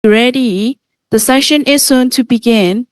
ready. The session is soon to begin.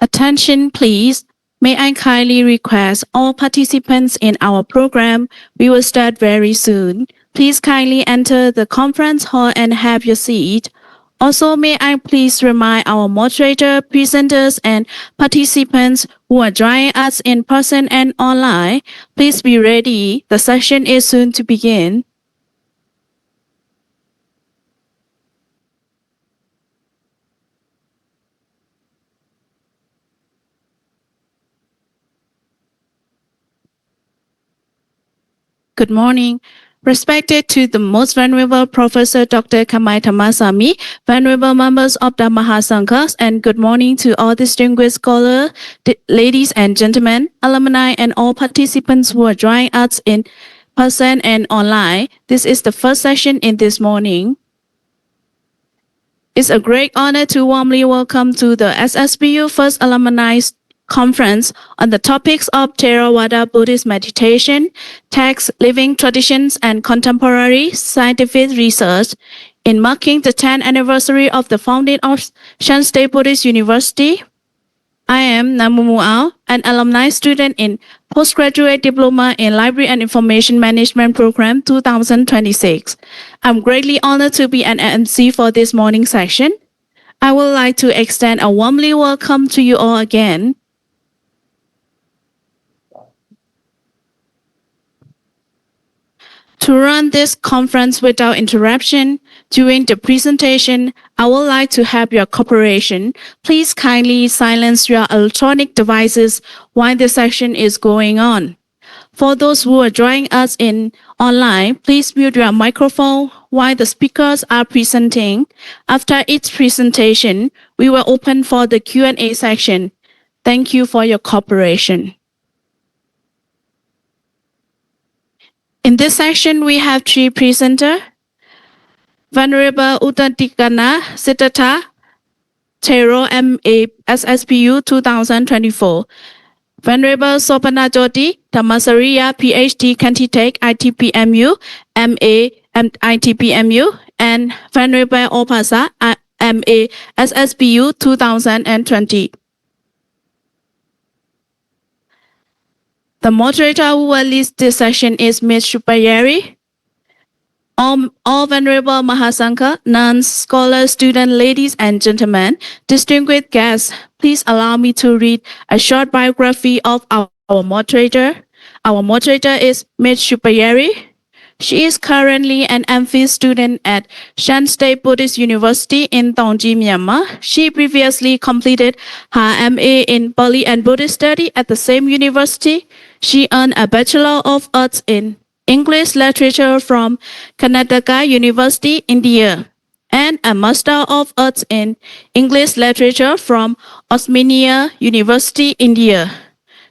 Attention, please. May I kindly request all participants in our program, we will start very soon. Please kindly enter the conference hall and have your seat. Also, may I please remind our moderator, presenters, and participants who are joining us in person and online, please be ready. The session is soon to begin. Good morning. Respected to the most venerable Professor Dr. Kamai Thammasami, venerable members of the Mahasangha, and good morning to all distinguished scholars, ladies and gentlemen, alumni, and all participants who are joining us in person and online. This is the first session in this morning. It's a great honor to warmly welcome to the SSBU First Alumni Conference on the topics of Theravada Buddhist meditation, texts, living traditions, and contemporary scientific research. In marking the 10th anniversary of the founding of Shan State Buddhist University, I am Namumu Ao, an alumni student in Postgraduate Diploma in Library and Information Management Program 2026. I'm greatly honored to be an MC for this morning session. I would like to extend a warmly welcome to you all again. To run this conference without interruption, during the presentation, I would like to have your cooperation. Please kindly silence your electronic devices while the session is going on. For those who are joining us in online, please mute your microphone while the speakers are presenting. After each presentation, we will open for the Q&A section. Thank you for your cooperation. In this section, we have three presenters. Venerable Uttatikana Siddhartha, Thero MA SSPU 2024. Venerable Sopana Jyoti Dhammasariya PhD candidate ITPMU, MA ITPMU, and Venerable Opasa MA SSPU 2020. The moderator who will lead this session is Ms. Shupayari. All venerable Mahasangha, nuns, scholars, students, ladies and gentlemen, distinguished guests, please allow me to read a short biography of our moderator. Our moderator is Ms. Shupayari. She is currently an MPhil student at Shan State Buddhist University in Tongjin, Myanmar. She previously completed her MA in Pali and Buddhist Study at the same university. She earned a Bachelor of Arts in English Literature from Karnataka University, India, and a Master of Arts in English Literature from Osmania University, India.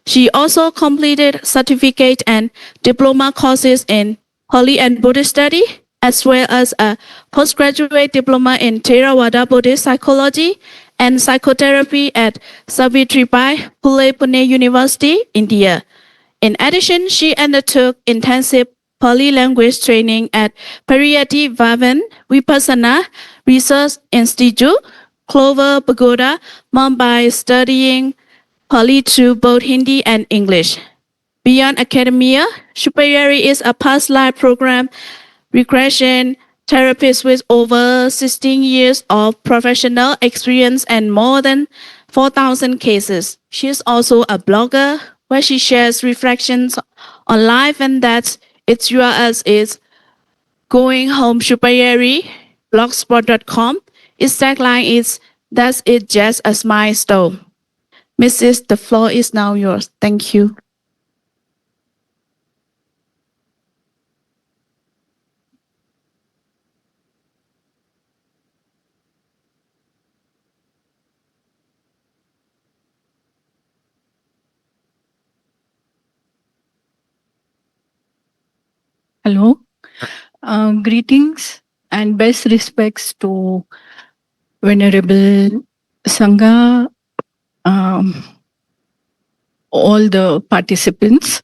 She also completed certificate and diploma courses in Pali and Buddhist Study, as well as a postgraduate diploma in Theravada Buddhist Psychology and Psychotherapy at Savitribai Phule Pune University, India. In addition, she undertook intensive Pali language training at Pariyati Bhavan Vipassana Research Institute, Clover Pagoda, Mumbai, studying Pali through both Hindi and English. Beyond academia, Shupayari is a past life program regression therapist with over 16 years of professional experience and more than 4,000 cases. She is also a blogger, where she shares reflections on life, and that its URL is goinghomeshupayeri.blogspot.com. Its tagline is "That's it, just a milestone." Mrs., the floor is now yours. Thank you. Hello. Greetings and best respects to Venerable Sangha, all the participants.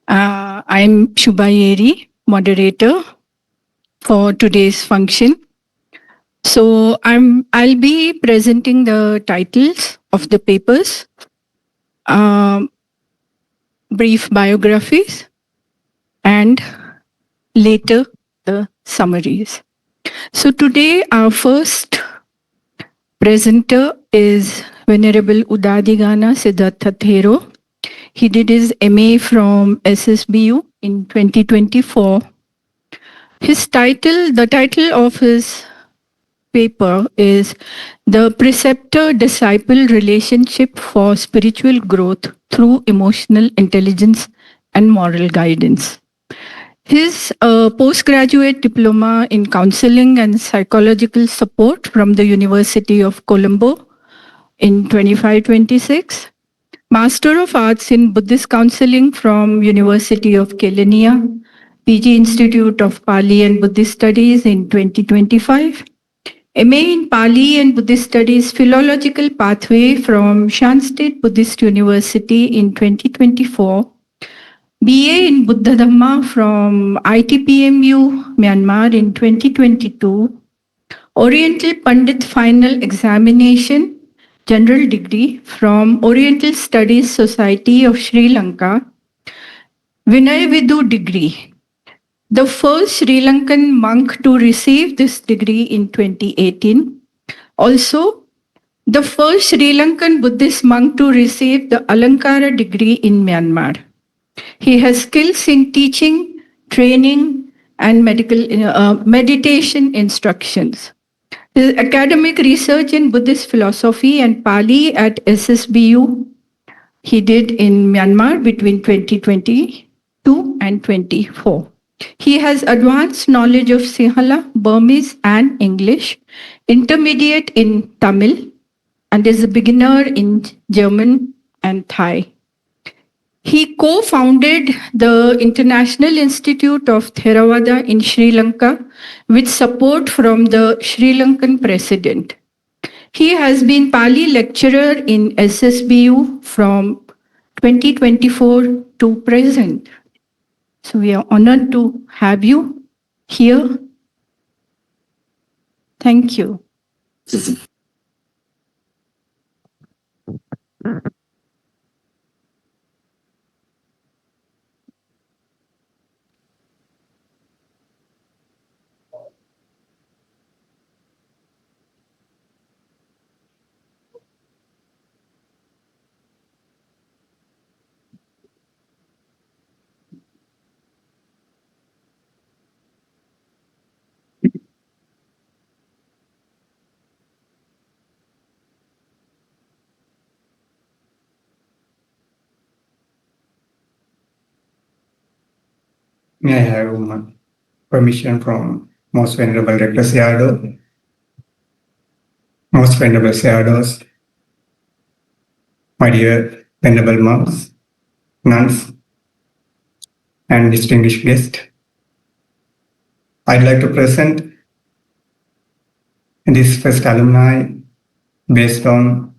I'm Shubayeri, moderator for today's function. So I'll be presenting the titles of the papers, brief biographies, and later the summaries. So today our first presenter is Venerable Udadigana Siddhartha Thero. He did his MA from SSBU in 2024. The title of his paper is The Preceptor-Disciple Relationship for Spiritual Growth Through Emotional Intelligence and Moral Guidance. His postgraduate diploma in counseling and psychological support from the University of Colombo in 25-26, Master of Arts in Buddhist Counseling from University of Kelaniya, PG Institute of Pali and Buddhist Studies in 2025, MA in Pali and Buddhist Studies Philological Pathway from Shan State Buddhist University in 2024, BA in Buddha Dhamma from ITPMU, Myanmar in 2022, Oriental Pandit Final Examination, General Degree from Oriental Studies Society of Sri Lanka, Vinay Vidu degree, the first Sri Lankan monk to receive this degree in 2018. Also, the first Sri Lankan Buddhist monk to receive the Alankara degree in Myanmar. He has skills in teaching, training, and meditation instructions. His academic research in Buddhist philosophy and Pali at SSBU he did in Myanmar between 2022 and 24. He has advanced knowledge of Sinhala, Burmese, and English, intermediate in Tamil, and is a beginner in German and Thai. He co-founded the International Institute of Theravada in Sri Lanka with support from the Sri Lankan president. He has been Pali lecturer in SSBU from 2024 to present. So we are honored to have you here. Thank you. May I have permission from Most Venerable Rector Sayadaw, Most Venerable Sayados, my dear Venerable monks, nuns, and distinguished guests. I'd like to present this first alumni based on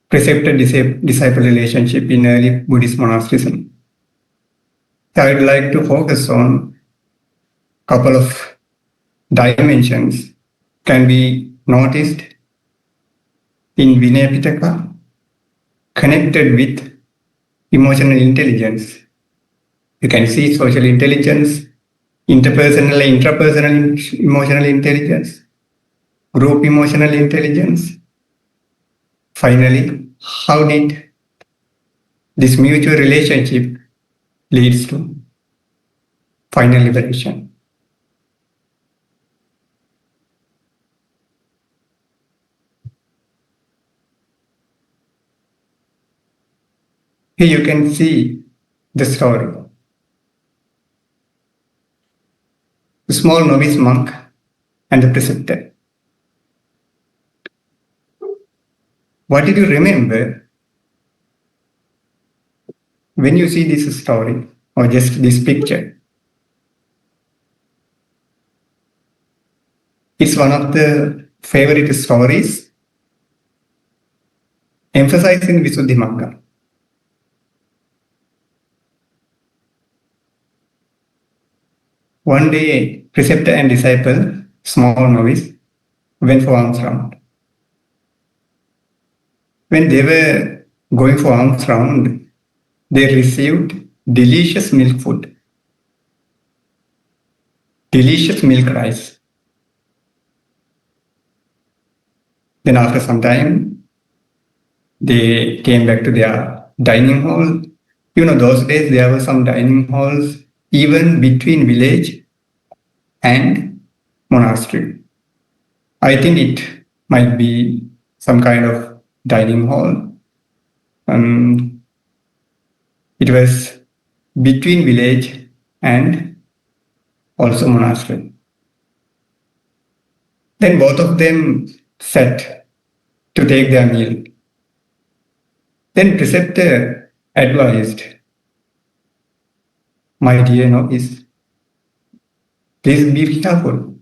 preceptor-disciple relationship in early Buddhist monasticism. I would like to focus on a couple of dimensions can be noticed in Vinaya Pitaka connected with emotional intelligence. You can see social intelligence, interpersonal and intrapersonal emotional intelligence, group emotional intelligence. Finally, how did This mutual relationship leads to final liberation. Here you can see the story. The small novice monk and the preceptor. What did you remember when you see this story or just this picture? It's one of the favorite stories emphasizing Visuddhimagga. One day, preceptor and disciple, small novice, went for alms round. When they were going for alms round, they received delicious milk food, delicious milk rice. Then after some time, they came back to their dining hall. You know, those days there were some dining halls even between village and monastery. I think it might be some kind of dining hall. It was between village and also monastery. Then both of them sat to take their meal. Then preceptor advised, "My dear novice, please be careful.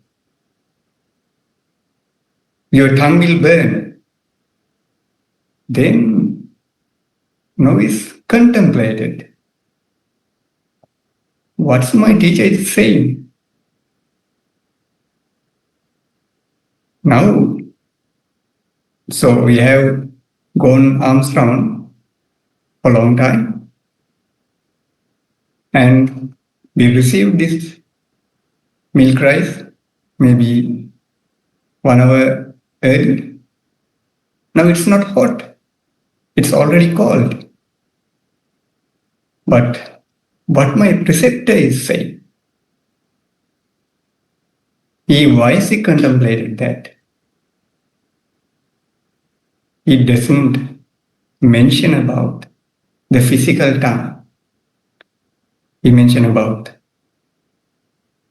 Your tongue will burn." Then novice contemplated. What's my teacher is saying? Now, so we have gone alms round for a long time and we received this milk rice maybe 1 hour early. Now it's not hot, it's already cold. But what my preceptor is saying, he wisely contemplated that. He doesn't mention about the physical tongue. He mentioned about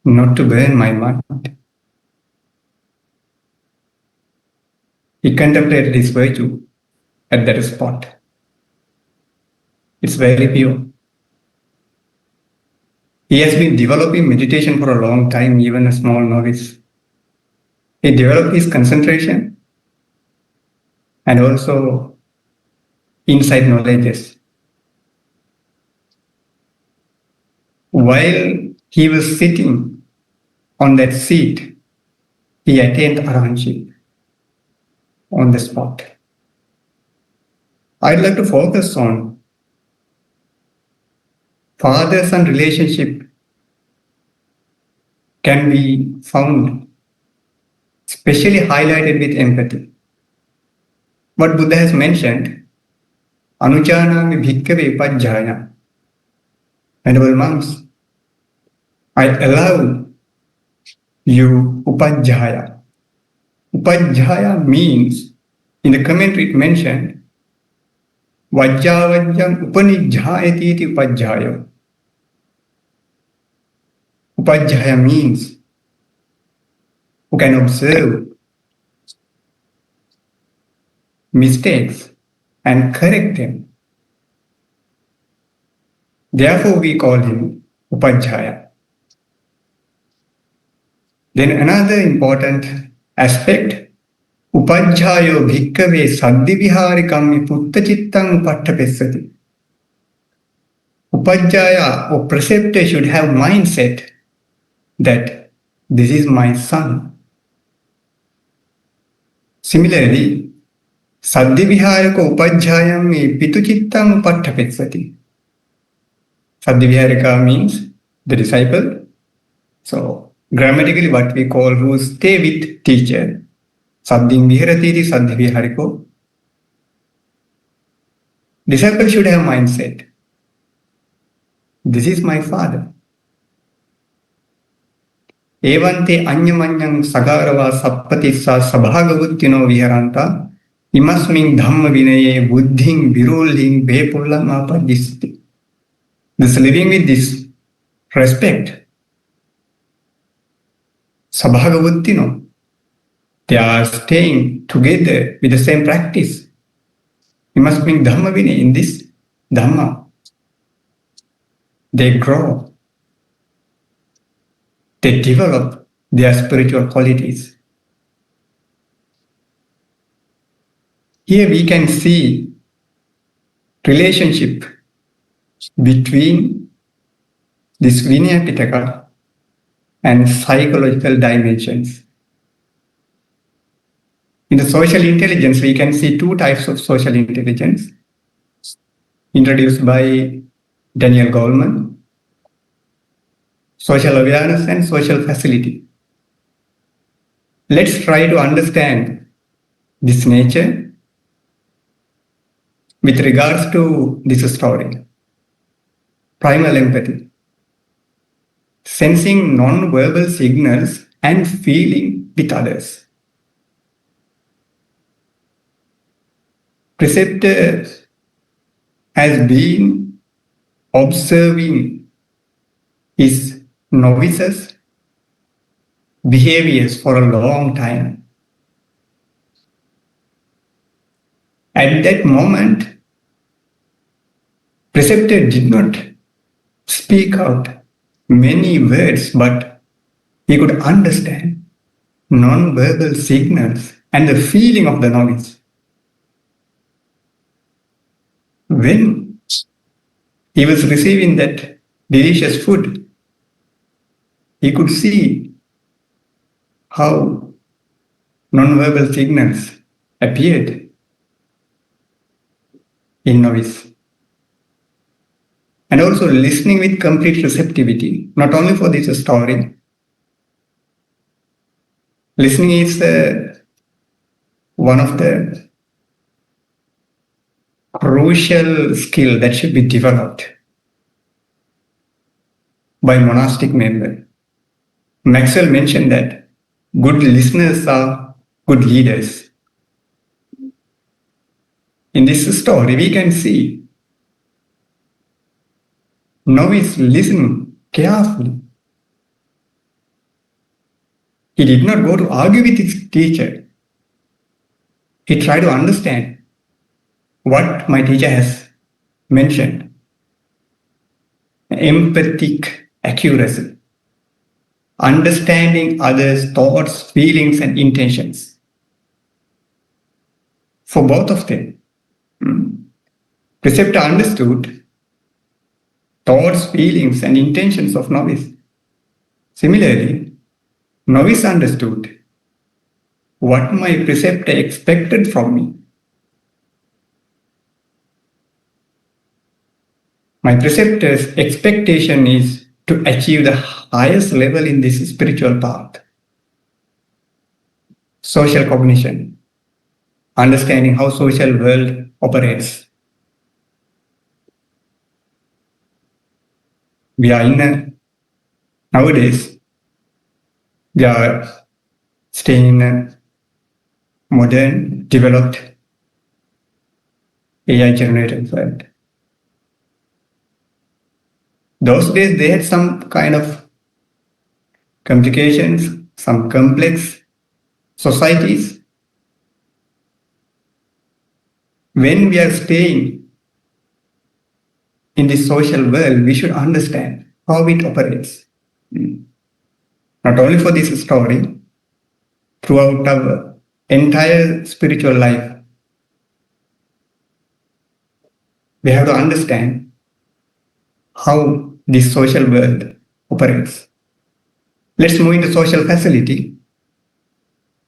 not to burn my mind. He contemplated his virtue at that spot. It's very pure. He has been developing meditation for a long time, even a small novice. He developed his concentration and also insight knowledges. While he was sitting on that seat, he attained arahantship on the spot. I'd like to focus on father-son relationship can be found especially highlighted with empathy. What Buddha has mentioned, anujanami bhikkhave upajjhaya. Venerable monks, I allow you upajjhaya. Upajjhaya means, in the commentary it mentioned, vajjavajjam upanijjhayati iti upajjhaya. Upajjhaya means who can observe mistakes and correct them. Therefore, we call him Upajjhaya. Then another important aspect, Upajjhayo bhikkhave saddhiviharikam puttachittang upattapessati. Upajjhaya or preceptor should have mindset that this is my son. Similarly, saddhiviharika upajjhayam pituchittang upattapessati. Saddhiviharika means the disciple. So grammatically what we call who stay with teacher. Saddhim viharati iti saddhivihariko. disciple should have mindset. This is my father. Evante anyamanyang sagarava sappatissa sabhagavuttino viharanta imasming dhamma vinaye buddhing virulhing bepullam apadisati. This living with this respect, sabhagavuttino, they are staying together with the same practice. Imasming dhamma vinaye, in this dhamma, they grow. They develop their spiritual qualities. Here we can see relationship between this Vinaya Pitaka and psychological dimensions. In the social intelligence, we can see two types of social intelligence introduced by Daniel Goleman: social awareness and social facility. Let's try to understand this nature with regards to this story. Primal empathy, sensing non-verbal signals and feeling with others. Preceptor has been observing his novices' behaviors for a long time. At that moment, preceptor did not speak out many words, but he could understand non-verbal signals and the feeling of the novice. When he was receiving that delicious food, he could see how non-verbal signals appeared in novice. And also listening with complete receptivity, not only for this story. Listening is one of the crucial skill that should be developed by monastic member. Maxwell mentioned that good listeners are good leaders. In this story, we can see novice listening carefully. He did not go to argue with his teacher. He tried to understand what my teacher has mentioned. Empathic accuracy. Understanding others' thoughts, feelings, and intentions. For both of them, preceptor understood thoughts, feelings, and intentions of novice. Similarly, novice understood what my preceptor expected from me. My preceptor's expectation is to achieve the highest level in this spiritual path. Social cognition, understanding how social world operates. We are nowadays, we are staying in a modern, developed, AI-generated world. Those days, they had some kind of complications, some complex societies. When we are staying in this social world, we should understand how it operates. Not only for this story, throughout our entire spiritual life, we have to understand how this social world operates. Let's move into social facility,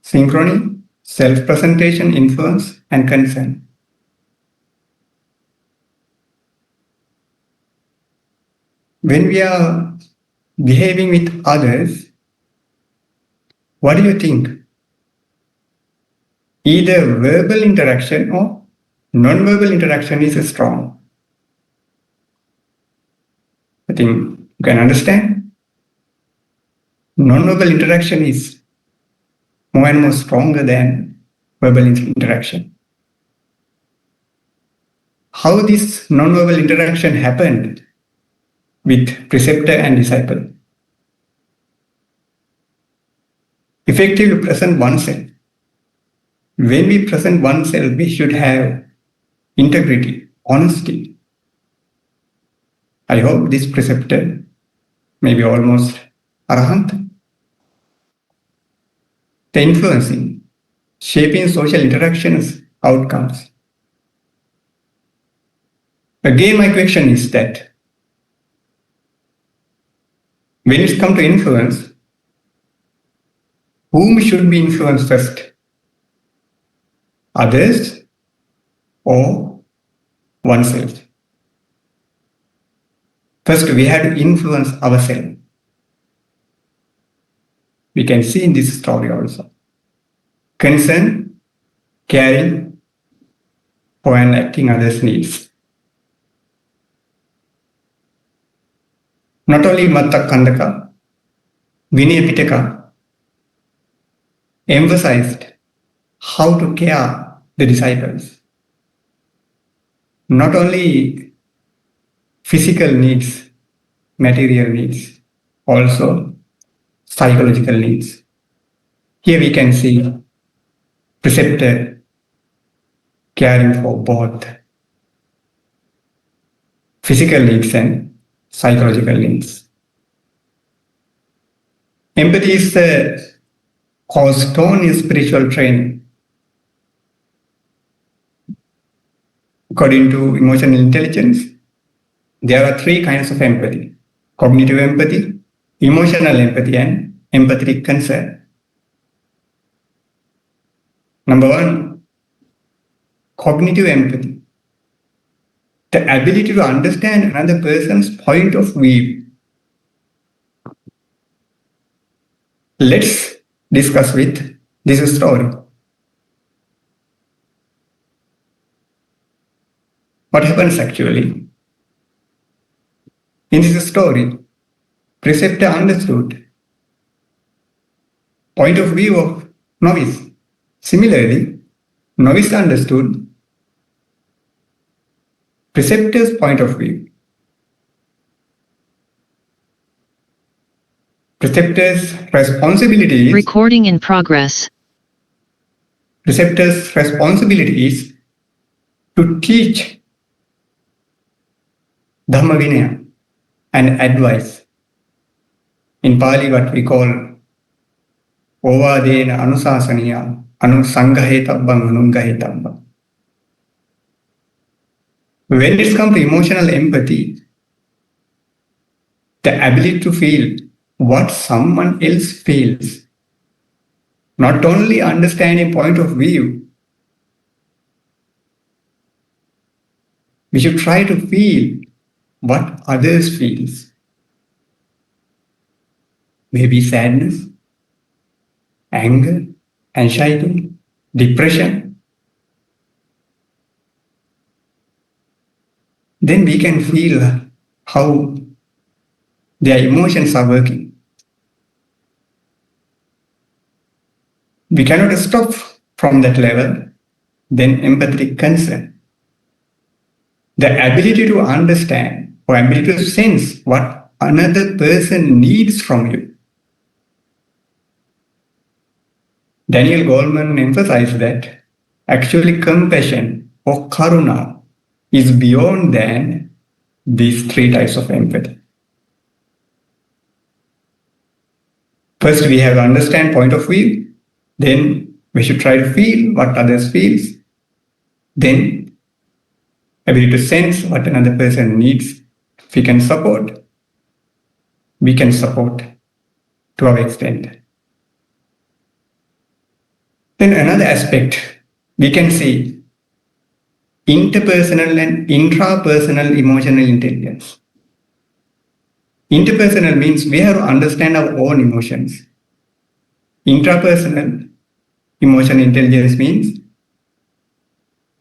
synchrony, self-presentation, influence, and consent. When we are behaving with others, what do you think? Either verbal interaction or non-verbal interaction is strong. I think you can understand. Non-verbal interaction is more and more stronger than verbal interaction. How this non-verbal interaction happened with preceptor and disciple? Effectively present oneself. When we present oneself, we should have integrity, honesty. I hope this preceptor may be almost arahant. The influencing, shaping social interactions, outcomes. Again, my question is that when it comes to influence, whom should be influenced first? Others or oneself? First, we have to influence ourselves. We can see in this story also. Concern, caring for and acting others' needs. Not only Matta Kandaka, Vinaya Pitaka emphasized how to care the disciples. Not only physical needs, material needs, also psychological needs. Here we can see preceptor caring for both physical needs and psychological needs. Empathy is the cornerstone in spiritual training. According to emotional intelligence, there are three kinds of empathy: cognitive empathy, emotional empathy, and empathetic concern. Number one, cognitive empathy. The ability to understand another person's point of view. Let's discuss with this story. What happens actually? In this story, preceptor understood point of view of novice. Similarly, novice understood preceptor's point of view. Preceptor's responsibility is Recording in progress. Preceptor's responsibility is to teach Dhamma Vinaya and advice. In Pali, what we call Ovadena Anusasaniya Anusangahetabang Anungahetabang. When it comes to emotional empathy, the ability to feel what someone else feels, not only understanding point of view, we should try to feel what others feels. Maybe sadness, anger, anxiety, depression. Then we can feel how their emotions are working. We cannot stop from that level. Then empathetic concern. The ability to understand or ability to sense what another person needs from you. Daniel Goleman emphasized that actually compassion or karuna is beyond than these three types of empathy. First, we have to understand point of view. Then we should try to feel what others feels. Then ability to sense what another person needs. If we can support to our extent. Then another aspect, we can see interpersonal and intrapersonal emotional intelligence. Interpersonal means we have to understand our own emotions. Intrapersonal emotional intelligence means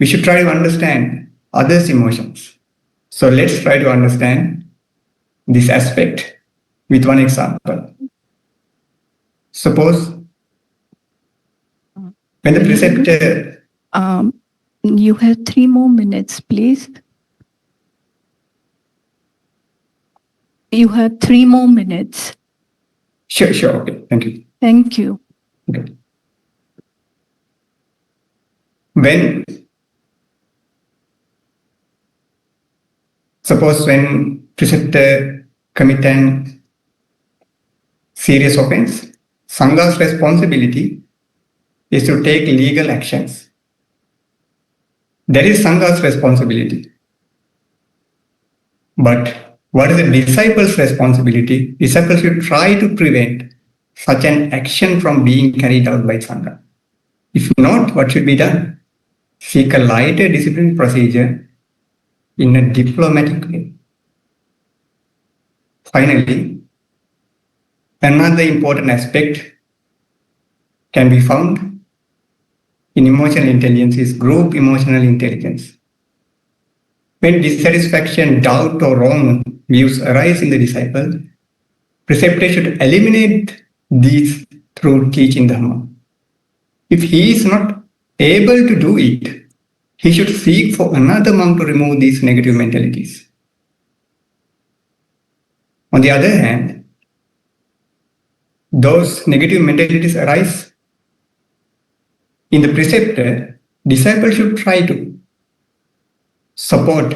we should try to understand others' emotions. So let's try to understand this aspect with one example. Suppose when the preceptor... You have 3 more minutes, please. You have 3 more minutes. Sure, okay, thank you. Thank you. Okay. Suppose when preceptor commit an serious offense, Sangha's responsibility is to take legal actions. That is Sangha's responsibility. But what is the disciple's responsibility? Disciples should try to prevent such an action from being carried out by Sangha. If not, what should be done? Seek a lighter discipline procedure in a diplomatic way. Finally, another important aspect can be found in emotional intelligence is group emotional intelligence. When dissatisfaction, doubt, or wrong views arise in the disciple, preceptor should eliminate these through teaching Dhamma. If he is not able to do it, he should seek for another monk to remove these negative mentalities. On the other hand, those negative mentalities arise in the preceptor, disciple should try to support,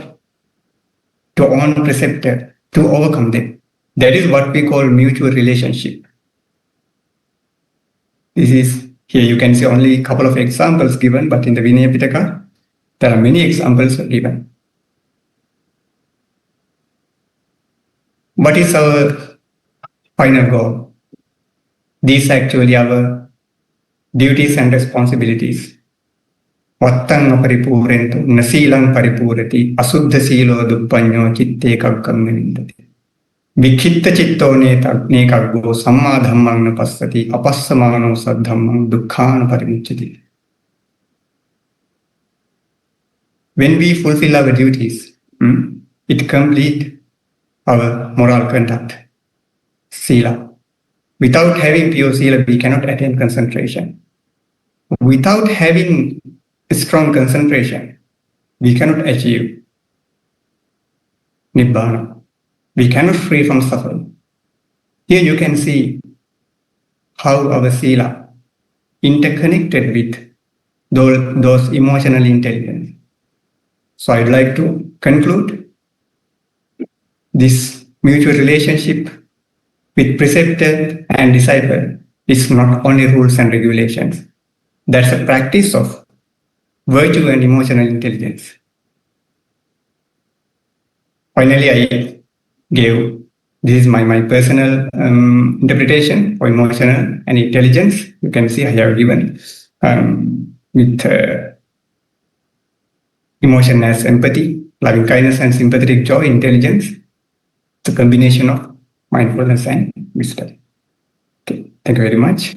to honor preceptor, to overcome them. That is what we call mutual relationship. This is, here you can see only a couple of examples given, but in the Vinaya Pitaka, there are many examples given. What is our final goal? These are actually our duties and responsibilities. Vattang aparipurentu nasilang paripurati asuddha silo duppanyo chitte kaggam nivindati. Vikhitta chitto nekaggo samma dhammang napassati apassamano saddhammang dukkhana parimucchati. When we fulfill our duties, it completes our moral conduct, sila. Without having pure sila, we cannot attain concentration. Without having a strong concentration, we cannot achieve nibbana. We cannot free from suffering. Here you can see how our sila interconnected with those emotional intelligence. So I'd like to conclude this mutual relationship with preceptor and disciple is not only rules and regulations. That's a practice of virtue and emotional intelligence. Finally, I gave, this is my personal interpretation for emotional and intelligence. You can see I have given with emotion as empathy, loving kindness and sympathetic joy, intelligence, the combination of mindfulness and wisdom. Okay, thank you very much.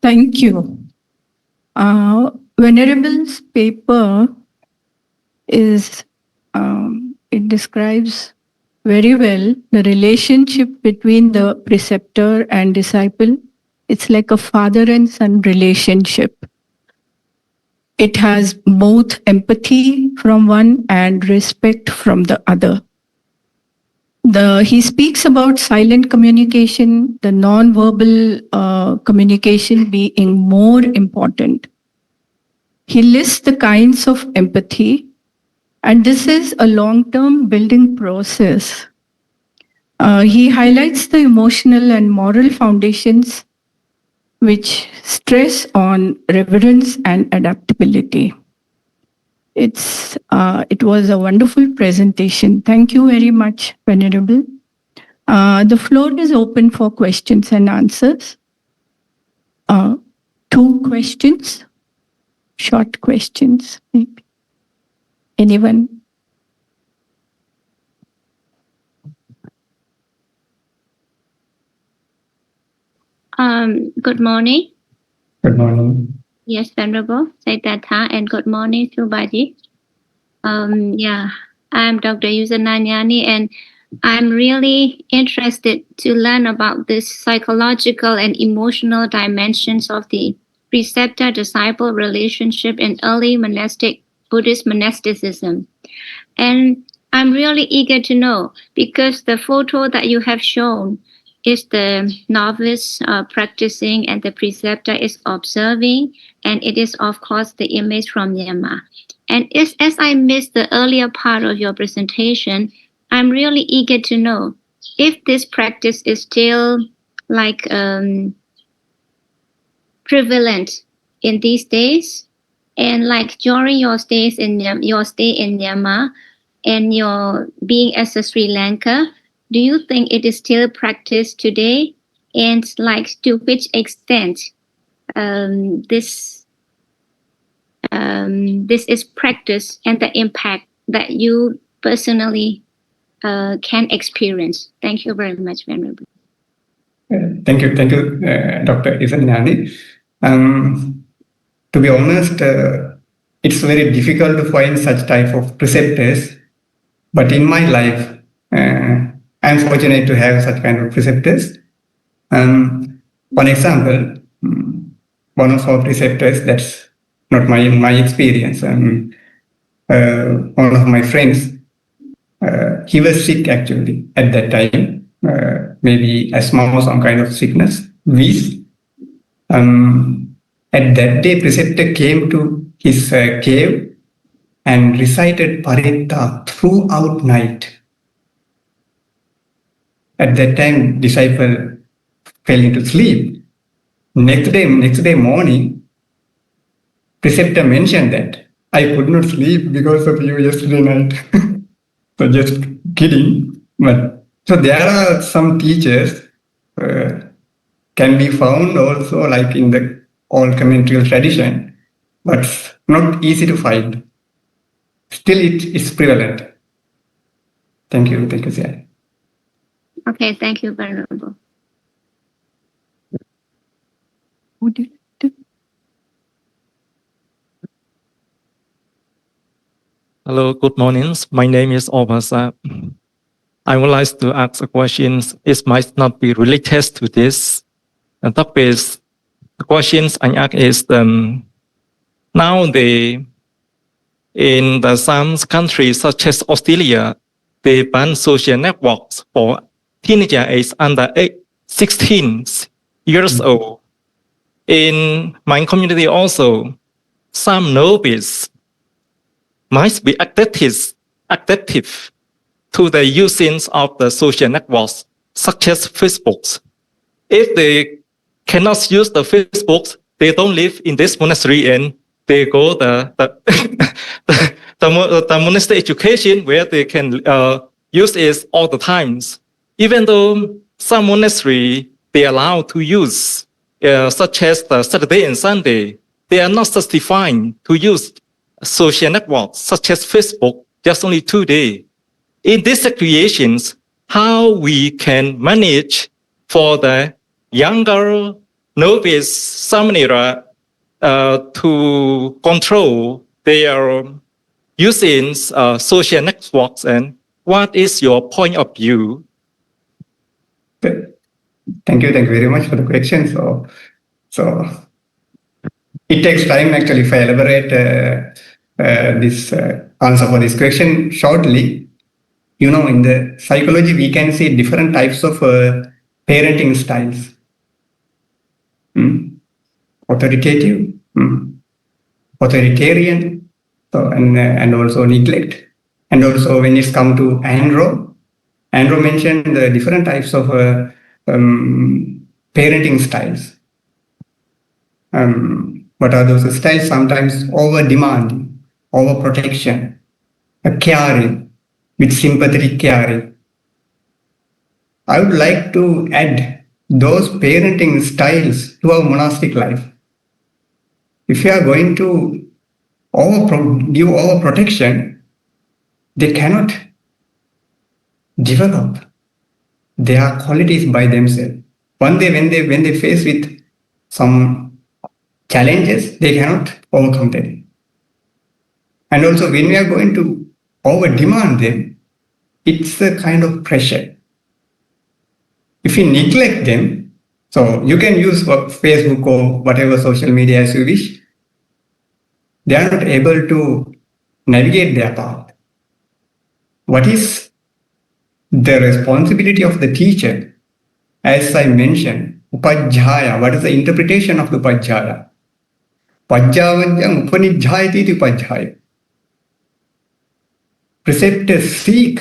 Thank you. Venerable's paper is, it describes very well the relationship between the preceptor and disciple. It's like a father and son relationship. It has both empathy from one and respect from the other. He speaks about silent communication, the non-verbal communication being more important. He lists the kinds of empathy, and this is a long-term building process. He highlights the emotional and moral foundations which stress on reverence and adaptability. It was a wonderful presentation. Thank you very much, Venerable. The floor is open for questions and answers. 2 questions, short questions, maybe. Anyone? Good morning. Good morning. Yes, Venerable Siddhartha, and good morning to Baji. Yeah, I'm Dr. Yusananyani, and I'm really interested to learn about this psychological and emotional dimensions of the preceptor-disciple relationship in early monastic Buddhist monasticism. And I'm really eager to know, because the photo that you have shown is the novice practicing and the preceptor is observing, and it is of course the image from Myanmar. And as I missed the earlier part of your presentation, I'm really eager to know if this practice is still like prevalent in these days, and like during your stay in Myanmar and your being as a Sri Lanka, do you think it is still practiced today? And like to which extent this is practiced, and the impact that you personally can experience? Thank you very much, Venerable. Thank you, Dr. Yusananyani. To be honest, it's very difficult to find such type of preceptors. But in my life, I'm fortunate to have such kind of preceptors. One example, one of our preceptors, that's not my experience. One of my friends, he was sick actually at that time, maybe asthma or some kind of sickness, wheeze. At that day, preceptor came to his cave and recited Paritta throughout night. At that time, disciple fell into sleep. Next day morning, preceptor mentioned that I could not sleep because of you yesterday night. So just kidding. But so there are some teachers can be found also like in the old commentarial tradition, but not easy to find. Still, it is prevalent. Thank you, sir. Okay, thank you, Venerable. Would you like to? Hello, good morning. My name is Obasa. I would like to ask a question. It might not be related to this. The topic is, the questions I ask is, now in some countries such as Australia, they ban social networks for teenager age under 16 years old. In my community also, some novices might be addictive to the using of the social networks, such as Facebook. If they cannot use the Facebook, they don't live in this monastery and they go the monastery education where they can use it all the times. Even though some monastery they allow to use, such as the Saturday and Sunday, they are not justifying to use social networks such as Facebook just only 2 days. In these situations, how we can manage for the younger novice samanera to control their using social networks, and what is your point of view? Thank you very much for the question. So it takes time actually if I elaborate this answer for this question shortly. You know, in the psychology, we can see different types of parenting styles. Authoritative, authoritarian, so, and also neglect. And also when it's come to Andrew mentioned the different types of parenting styles. What are those styles? Sometimes over-demanding, over-protection, caring, with sympathetic caring. I would like to add those parenting styles to our monastic life. If you are going to give overprotection, they cannot develop their qualities by themselves. One day when they face with some challenges, they cannot overcome them. And also when we are going to over-demand them, it's a kind of pressure. If you neglect them, so you can use Facebook or whatever social media as you wish, they are not able to navigate their path. What is the responsibility of the teacher? As I mentioned, Upadhyaya, what is the interpretation of the Upadhyaya? Pajjavanyam upanidhyayati iti upadhyaya. Preceptors seek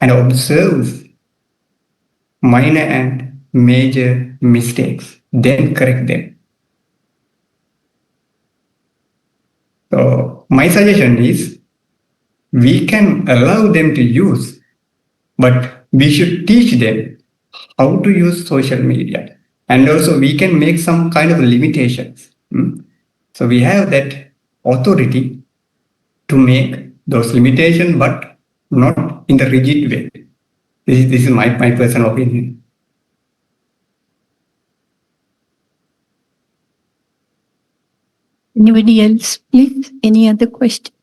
and observe minor and major mistakes, then correct them. So my suggestion is, we can allow them to use, but we should teach them how to use social media. And also we can make some kind of limitations. So we have that authority to make those limitations, but not in the rigid way. This is my personal opinion. Anybody else, please? Any other question?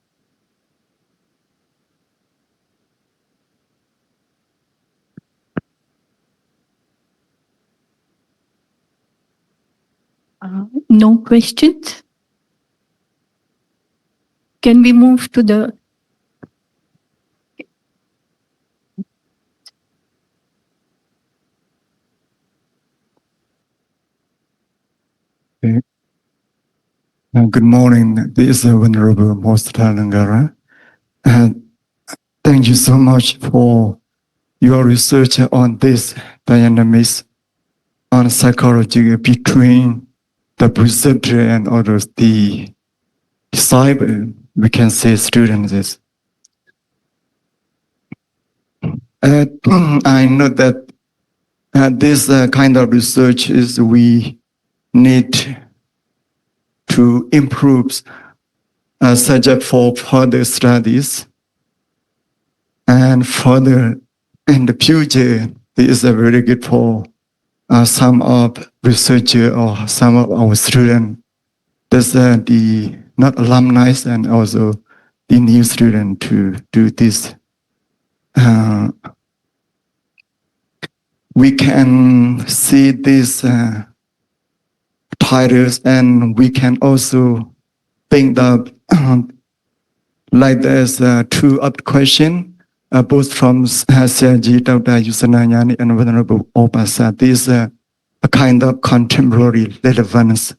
No questions? Can we move to the... Good morning. This is the Venerable Master Langara. Thank you so much for your research on this dynamics on psychology between the preceptor and others, the disciple, we can say students. I know that this kind of research is we need to improve subject for further studies, and further in the future, this is a very good for some of researchers or some of our students. There's the not alumni and also the new student to do this. We can see these titles, and we can also think that like there's two up question, both from Sergi, Dr. Yusananyani and Venerable Opasa. This a kind of contemporary relevance.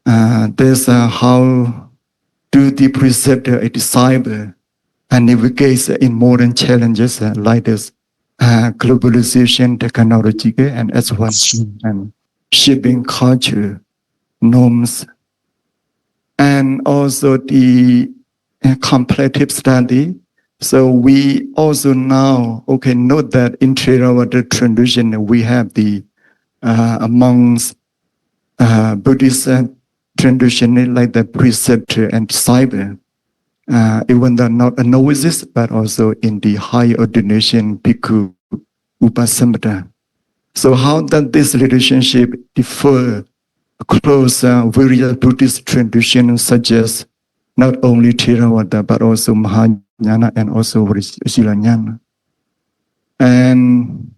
There's how do the preceptor, a disciple, and navigate in modern challenges like this globalization, technology, and as well and shaping culture, norms, and also the comparative study. So we also now note that in Theravada tradition we have the amongst Buddhist tradition like the preceptor and disciple, even though not a novice, but also in the high ordination bhikkhu upasamata. So how does this relationship differ across various Buddhist traditions such as not only Theravada but also Mahayana and also Vajrayana? And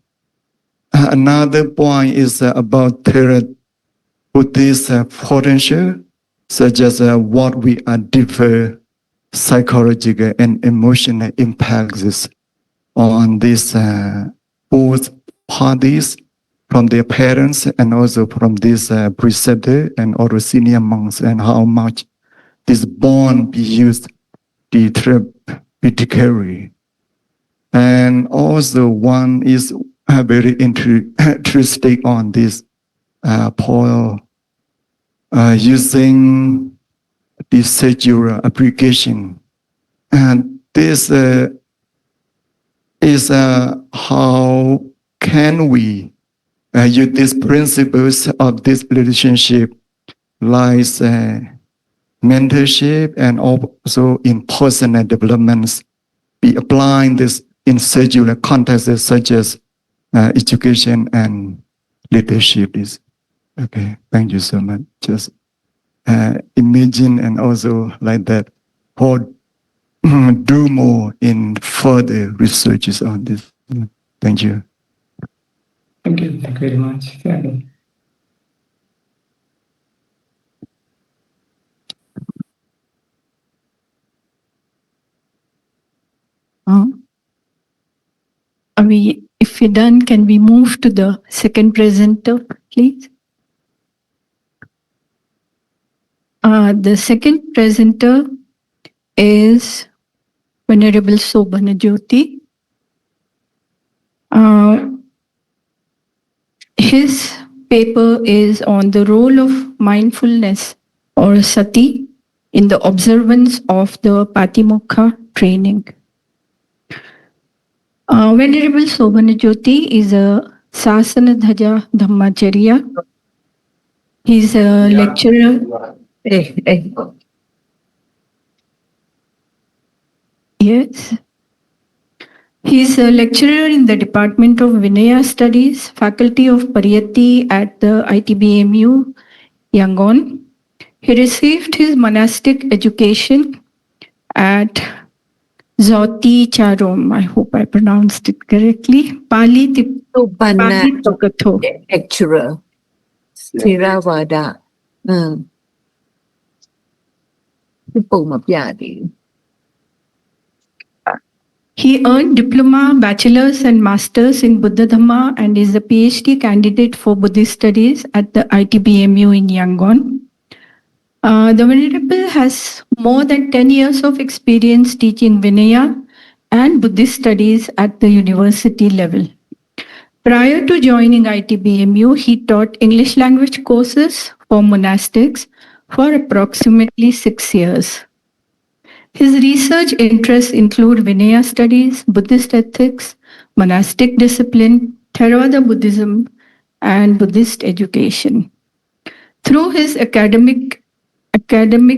another point is about Buddhist potential, such as what we are differ psychological and emotional impacts on these both parties, from their parents and also from this preceptor and other senior monks, and how much this bond be used the therapeutically. And also one is very interested on this Paul using the secular application. And this is how can we use these principles of this relationship, like mentorship and also in personal developments, be applying this in secular contexts such as education and leadership. Okay, thank you so much. Just imagine and also like that, or do more in further researches on this. Thank you. Thank you very much. If you're done, can we move to the second presenter, please? The second presenter is Venerable Sobhana Jyoti. His paper is on the role of mindfulness or sati in the observance of the Patimokkha training. Venerable Sobhana Jyoti is a Sasanadhaja Dhammacharya. He's a lecturer. Yes. He's a lecturer in the Department of Vinaya Studies, Faculty of Pariyatti at the ITBMU, Yangon. He received his monastic education at Zoti Charom. I hope I pronounced it correctly. Pali Tokatho. Lecturer, THERAVADA. He earned diploma, bachelor's and master's in Buddha Dhamma and is a PhD candidate for Buddhist studies at the ITBMU in Yangon. The Venerable has more than 10 years of experience teaching Vinaya and Buddhist studies at the university level. Prior to joining ITBMU, he taught English language courses for monastics for approximately 6 years. His research interests include Vinaya studies, Buddhist ethics, monastic discipline, Theravada Buddhism, and Buddhist education. Through his academic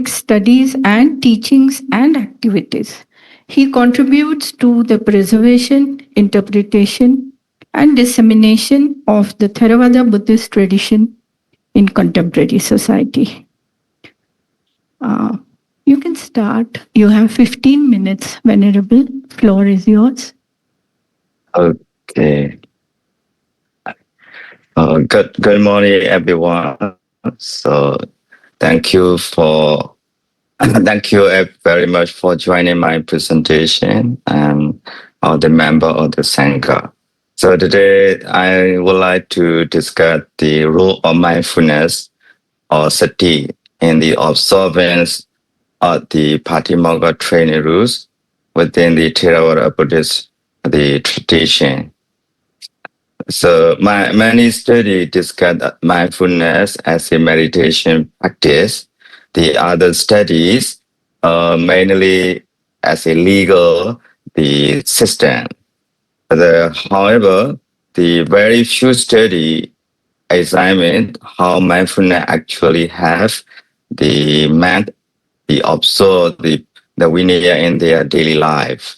studies and teachings and activities, he contributes to the preservation, interpretation, and dissemination of the Theravada Buddhist tradition in contemporary society. You can start. You have 15 minutes, Venerable. Floor is yours. Okay. Good morning, everyone. So, thank you very much for joining my presentation and all the member of the Sangha. So today I would like to discuss the role of mindfulness or sati in the observance of the Patimokkha training rules within the Theravada Buddhist tradition. So many studies discuss mindfulness as a meditation practice. The other studies mainly as a legal system. However, the very few studies examine how mindfulness actually have the observe the Vinaya in their daily life.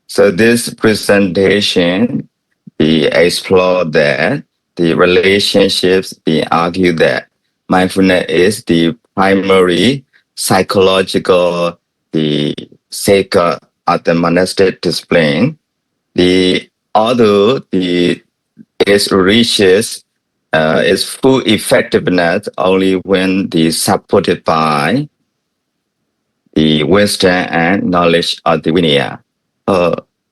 So this presentation, we explore that the relationships, we argue that mindfulness is the primary psychological, the sacred of the monastic discipline. The other, it reaches its full effectiveness only when supported by the wisdom and knowledge of the Vinaya.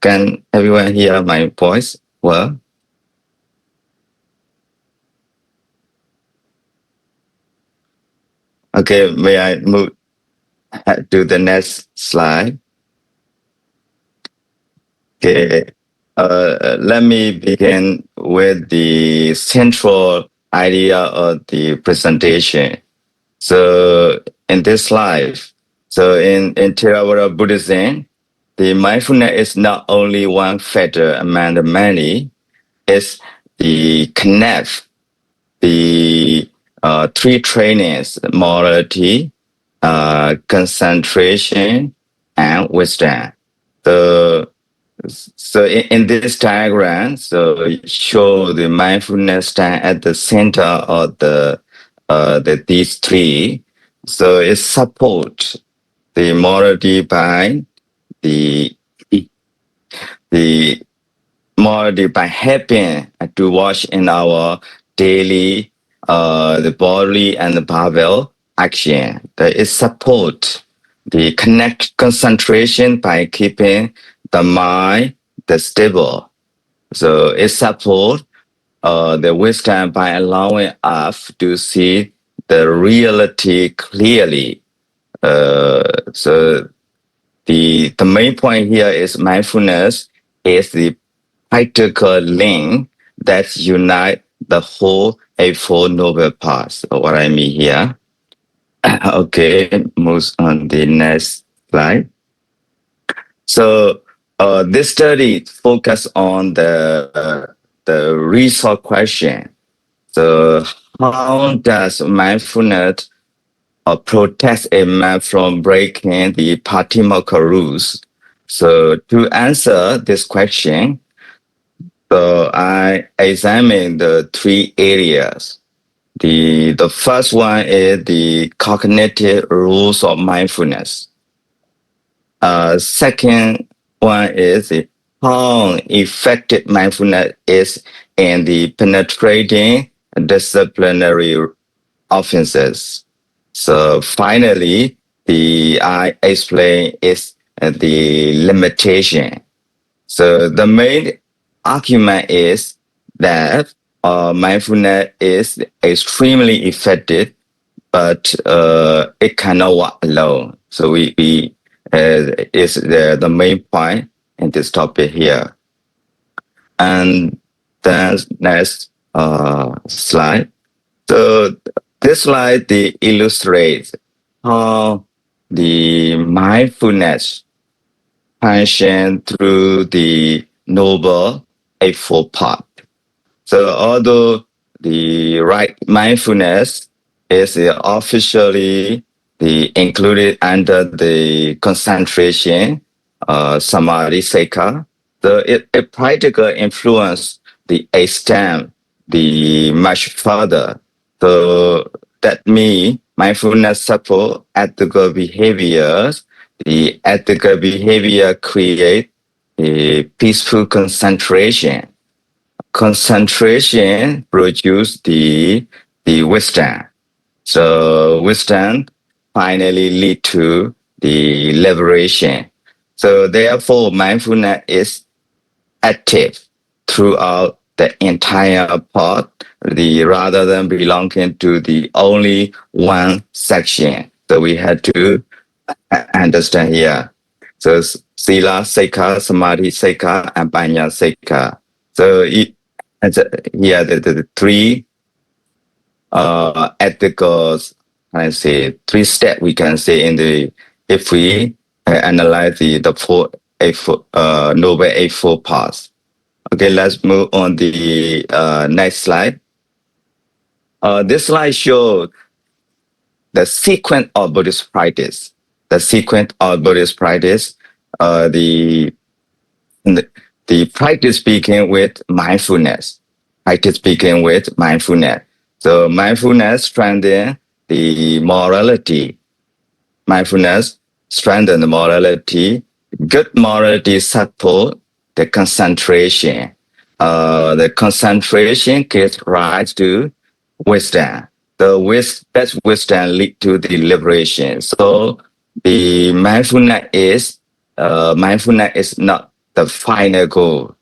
Can everyone hear my voice well? Okay, may I move to the next slide? Okay, let me begin with the central idea of the presentation. So in this slide, so in Theravada Buddhism, the mindfulness is not only one factor among the many, it's the connect the three trainings: morality, concentration, and wisdom. So in this diagram, so it show the mindfulness stand at the center of these three. So it support the morality by the morality by helping to watch in our daily the bodily and the bowel action. That it support the concentration by keeping the mind stable. So it support the wisdom by allowing us to see the reality clearly. So the main point here is mindfulness is the practical link that unite the whole Eightfold Noble Path. So what I mean here. Okay, move on the next slide. So this study focus on the resource question. So how does mindfulness protect a man from breaking the Patimokkha rules? So to answer this question, so I examined the three areas. The first one is the cognitive rules of mindfulness. Second one is how effective mindfulness is in the penetrating disciplinary offenses. So finally, I explain is the limitation. So the main argument is that mindfulness is extremely effective, but it cannot work alone. So we is the main point in this topic here. And then next slide. So this slide illustrates how the mindfulness function through the Noble Eightfold Path. So although the right mindfulness is officially included under the concentration samadhi sekha, so it practically influence the extent much further. So that means mindfulness support ethical behaviors. The ethical behavior create a peaceful concentration. Concentration produce the wisdom. So wisdom finally lead to the liberation. So therefore, mindfulness is active throughout the entire path, rather than belonging to the only one section. So we had to understand here. So Sila Sekha, Samadhi Sekha, and Panya Sekha. So here the three ethical, three steps we can say in the, if we analyze the four Noble Eightfold Paths. Okay, let's move on the next slide. This slide shows the sequence of Buddhist practice. The sequence of Buddhist practice, the practice begin with mindfulness. Practice begin with mindfulness. So mindfulness strengthens the morality. Mindfulness strengthens the morality. Good morality support the concentration. The concentration gives rise to wisdom. That wisdom lead to the liberation. So the mindfulness is not the final goal.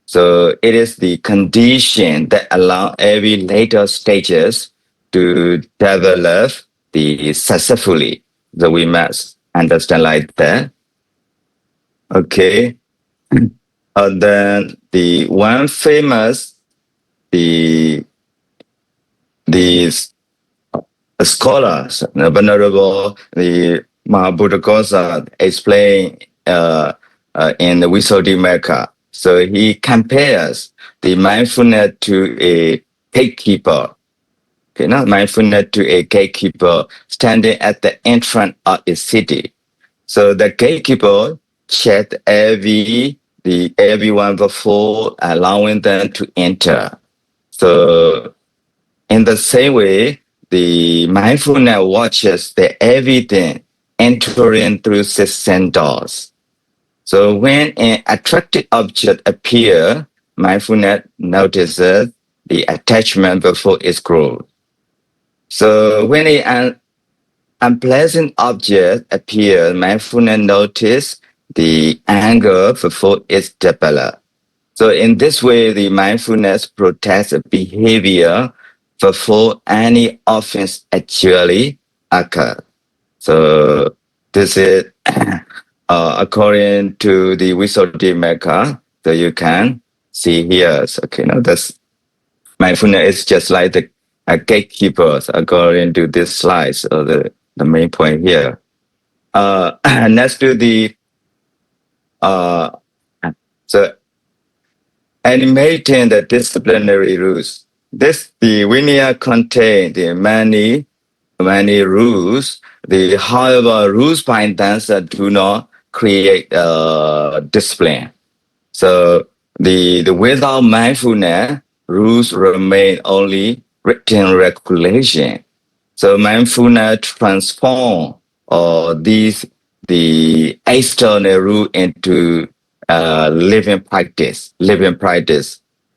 So it is the condition that allow every later stages to develop successfully. So we must understand like that. Okay. Then the one famous the scholars, the Venerable Mahabuddhaghosa explain in the Visuddhimagga. So he compares the mindfulness to a gatekeeper. Okay, not mindfulness to a gatekeeper standing at the entrance of a city. So the gatekeeper checked every everyone before allowing them to enter. So in the same way, the mindfulness watches the everything entering through 6 doors. So when an attractive object appears, mindfulness notices the attachment before its growth. So when an unpleasant object appears, mindfulness notices the anger before it's developed. So in this way, the mindfulness protects behavior before any offense actually occurs. So this is according to the Visuddhimagga. So you can see here. So, okay, now this mindfulness is just like the gatekeepers according to this slide. So the main point here. Next to the so animating the disciplinary rules. The Vinaya contain the many rules. However, rules by themselves do not create discipline. So the without mindfulness, rules remain only written regulation. So mindfulness transform the external rule into living practice.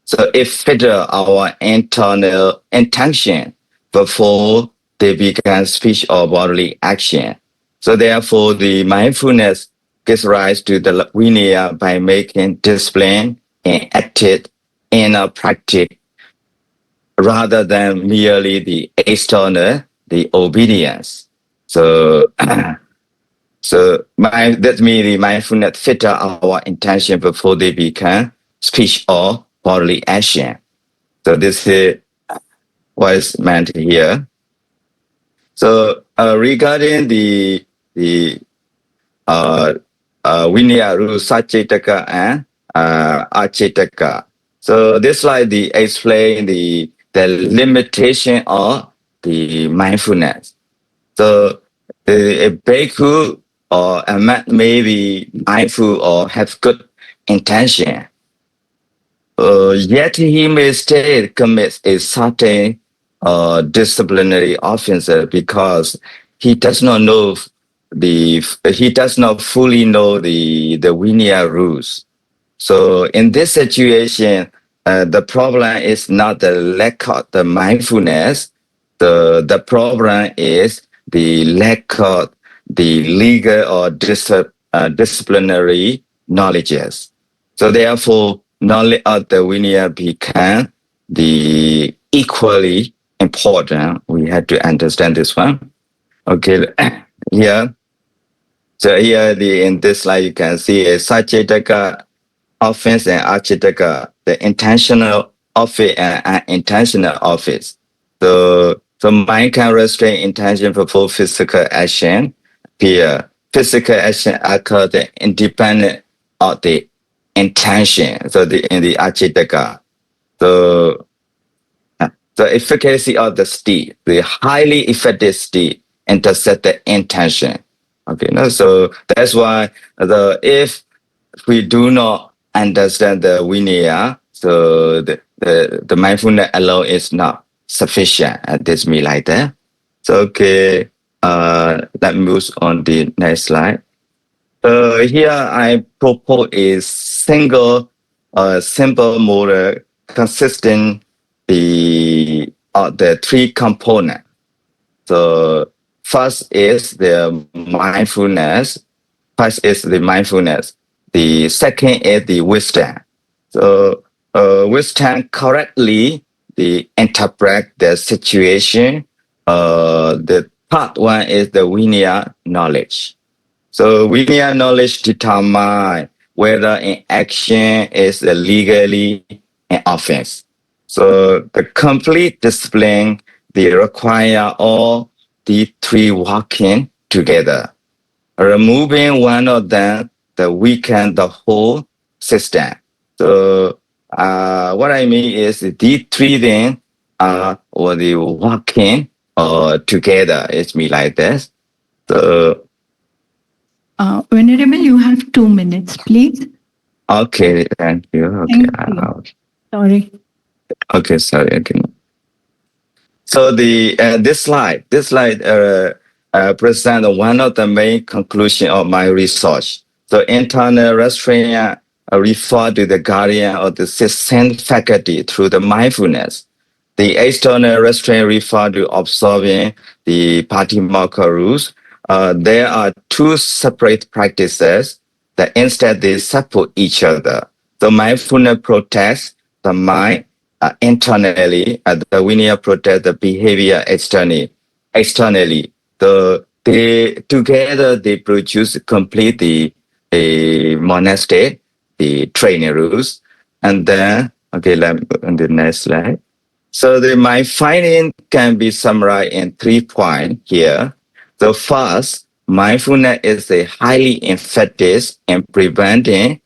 So it filters our internal intention before they become speech or bodily action. So therefore, the mindfulness gives rise to the Vinaya by making discipline and active inner practice rather than merely the external, the obedience. So that means the mindfulness filter our intention before they become speech or bodily action. So this is what is meant here. So regarding the Vinaya rules, Sacetaka and Acetaka. So this slide explain the limitation of the mindfulness. So a bhikkhu or a man may be mindful or have good intention, yet he may still commit a certain disciplinary offense because he does not know he does not fully know the Vinaya rules. So in this situation, the problem is not the lack of the mindfulness. The problem is the lack of the legal or disciplinary knowledges. So therefore, knowledge of the Vinaya become the equally important. We have to understand this one. Okay, here. So here in this slide you can see a Sacetaka offense and Acetaka, the intentional offense and unintentional offense. So mind can restrain intention before physical action. Here, physical action occurs independent of the intention. So in the Acetaka. So the efficacy of the state, the highly effective state, intercept the intention. Okay, no? So that's why if we do not understand the Vinaya, so the mindfulness alone is not sufficient. This means like that. So okay, let's move on the next slide. Here I propose a simple model consisting of the 3 components. So first is the mindfulness. The second is the wisdom. So wisdom correctly interpret the situation. The part 1 is the Vinaya knowledge. So Vinaya knowledge determines whether an action is legally an offense. So the complete discipline, they require all the 3 working together. Removing one of them, weaken the whole system. So what I mean is these 3 things are working together. It's me like this. So Venerable, you have 2 minutes, please. Okay, thank you. Okay, Thank you. Sorry. okay, sorry. Okay. So this slide presents one of the main conclusions of my research. So internal restraint refer to the guardian of the sixth faculty through the mindfulness. The external restraint refer to observing the Patimokkha rules. There are two separate practices that instead they support each other. The mindfulness protects the mind internally, the Vinaya protects the behavior externally. Together they produce complete the monastic, the training rules. And then, okay, let me go on the next slide. So my finding can be summarized in 3 points here. The first, mindfulness is a highly effective in preventing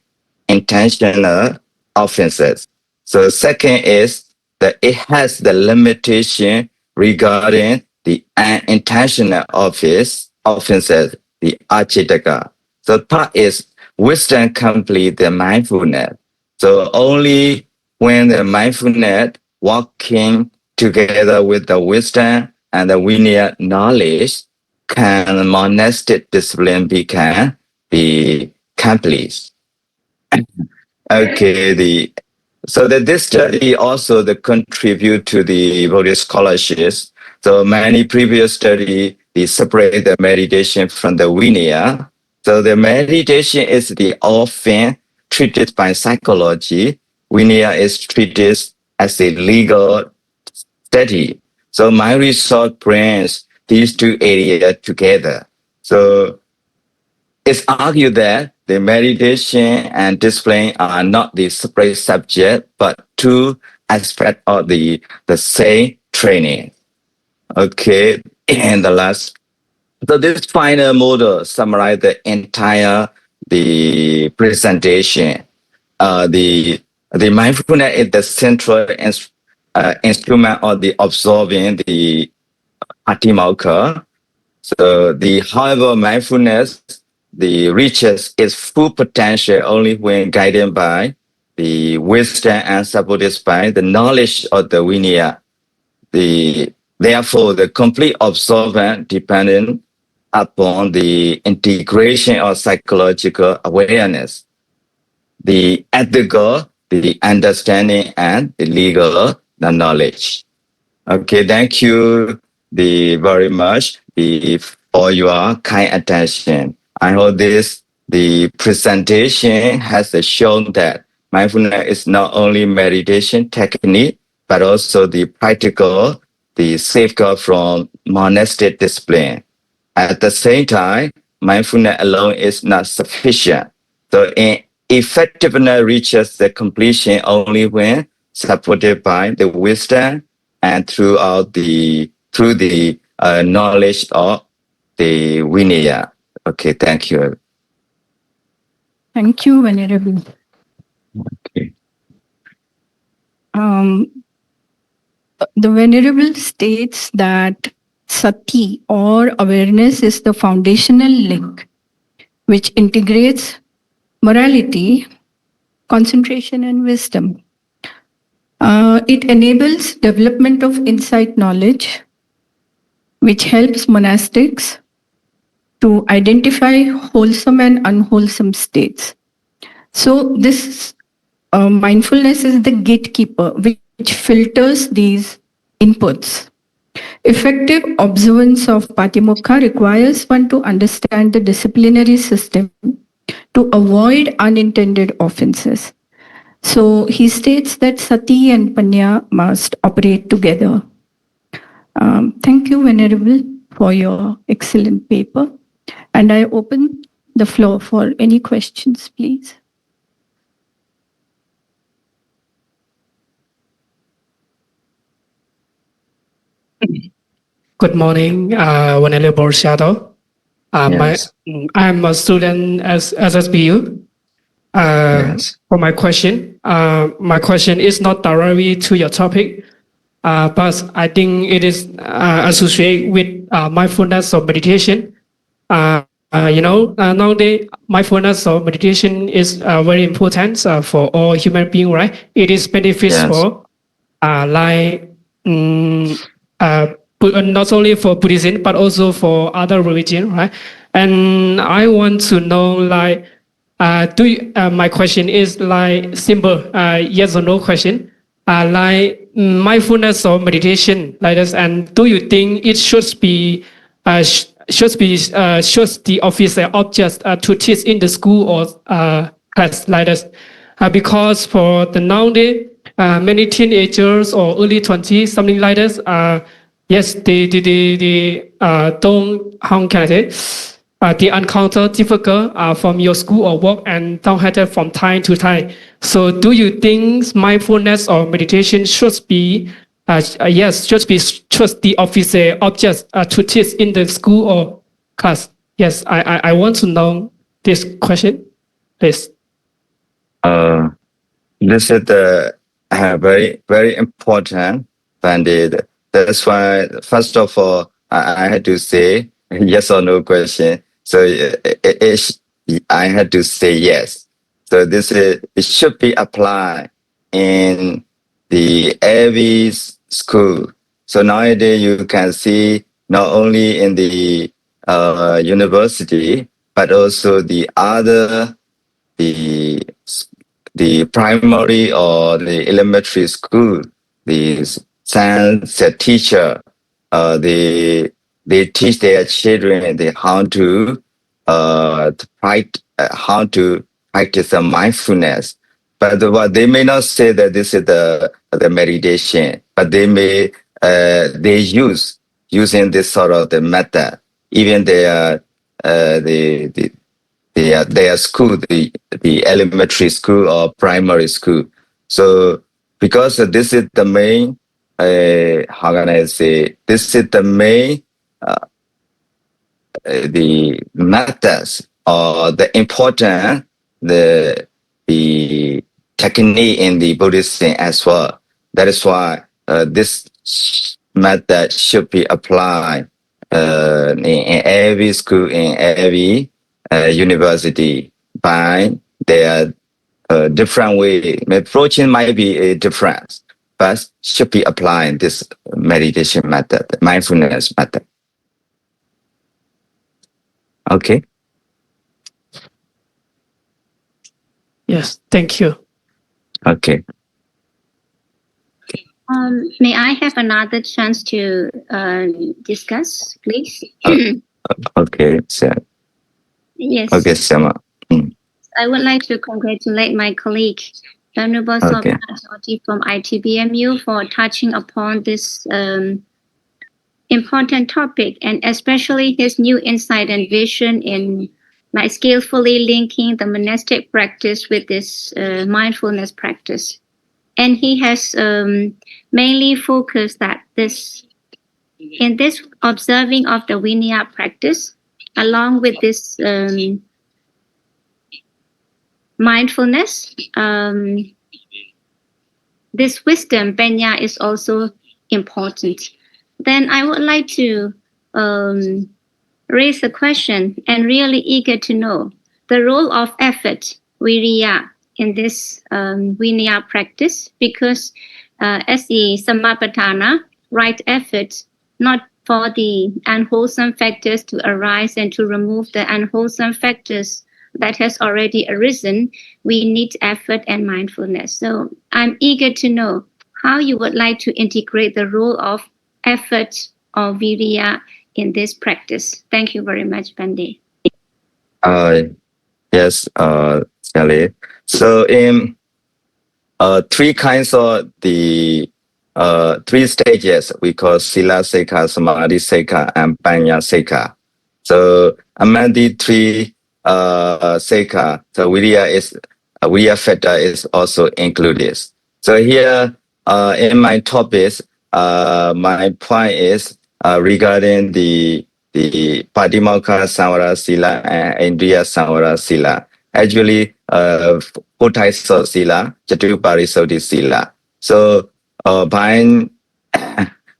intentional offenses. So second is that it has the limitation regarding the unintentional offenses, the achitaka. So third is wisdom complete the mindfulness. So only when the mindfulness working together with the wisdom and the Vinaya knowledge can monastic discipline be complete. Okay, so that this study also contribute to the Buddhist scholarships. So many previous study they separate the meditation from the Vinaya. So the meditation is the often treated by psychology. Vinaya is treated as a legal study. So my research brings these two areas together. So it's argued that the meditation and discipline are not the separate subject, but two aspects of the same training. Okay, and the last. So this final model summarizes the entire presentation. The mindfulness is the central instrument of the observing the Patimokkha. So however, mindfulness reaches its full potential only when guided by the wisdom and supported by the knowledge of the Vinaya. Therefore, the complete observance dependent upon the integration of psychological awareness, the ethical, the understanding, and the legal knowledge. Okay, thank you very much for your kind attention. I hope the presentation has shown that mindfulness is not only meditation technique, but also the practical, the safeguard from monastic discipline. At the same time, mindfulness alone is not sufficient. So effectiveness reaches the completion only when supported by the wisdom and through the knowledge of the Vinaya. Okay, thank you. Thank you, Venerable. Okay. The Venerable states that sati or awareness is the foundational link which integrates morality, concentration, and wisdom. It enables development of insight knowledge, which helps monastics to identify wholesome and unwholesome states. So this mindfulness is the gatekeeper which filters these inputs. Effective observance of Patimokkha requires one to understand the disciplinary system to avoid unintended offenses. So he states that sati and panya must operate together. Thank you, Venerable, for your excellent paper. And I open the floor for any questions, please. Good morning, Venerable Shadow. Yes. I'm a student at SSBU. Yes. For my question is not directly to your topic, but I think it is associated with mindfulness or meditation. Nowadays, mindfulness or meditation is very important for all human beings, right? It is beneficial, not only for Buddhism but also for other religion, right? And I want to know, my question is simple, yes or no question, mindfulness or meditation like this, and do you think it should be the officer object to teach in the school or class like this? Because for the nowadays, many teenagers or early 20s, something like this, yes, they don't, how can I say, they encounter difficult from your school or work and don't have it from time to time. So do you think mindfulness or meditation should be the officer object to teach in the school or class? Yes, I want to know this question, please. This is very, very important, Pandit. That's why, first of all, I had to say yes or no question. So I had to say yes. So it should be applied in the every school. So nowadays you can see not only in the university, but also the other, the primary or the elementary school, the science teacher, they teach their children how to practice the mindfulness. But what they may not say that this is the meditation, but they may using this sort of the method, even their school, the elementary school or primary school. So because this is the main, how can I say, this is the main, the methods or the important, the technique in the Buddhism as well. That is why this method should be applied in every school, in every university by their different way. Approaching might be a difference, but should be applying this meditation method, mindfulness method. Okay. Yes, thank you. Okay. May I have another chance to discuss, please? Okay, so. Yes. Okay, Sama. I would like to congratulate my colleague, Venerable Okay. Swami from ITBMU, for touching upon this important topic, and especially his new insight and vision in skillfully linking the monastic practice with this mindfulness practice. And he has mainly focused that in this observing of the Vinaya practice, along with this mindfulness, this wisdom, panya, is also important. Then I would like to raise a question and really eager to know the role of effort, viriya, in this Vinaya practice, because as the Sammapatthana, right effort, not for the unwholesome factors to arise and to remove the unwholesome factors that has already arisen, we need effort and mindfulness. So I'm eager to know how you would like to integrate the role of effort or viriya in this practice. Thank you very much, Pandit. Yes, Sally. So in three kinds of the three stages we call Sila Sekha, Samadhi Sekha, and Panya Sekha. So among the three Sekha, so Viriya factor is also included. So here in my topics, my point is regarding the Patimokkha Samvara Sila and Indriya Samvara Sila. Actually, 4 types of Sila, Jatuparisuddhi Sila. So by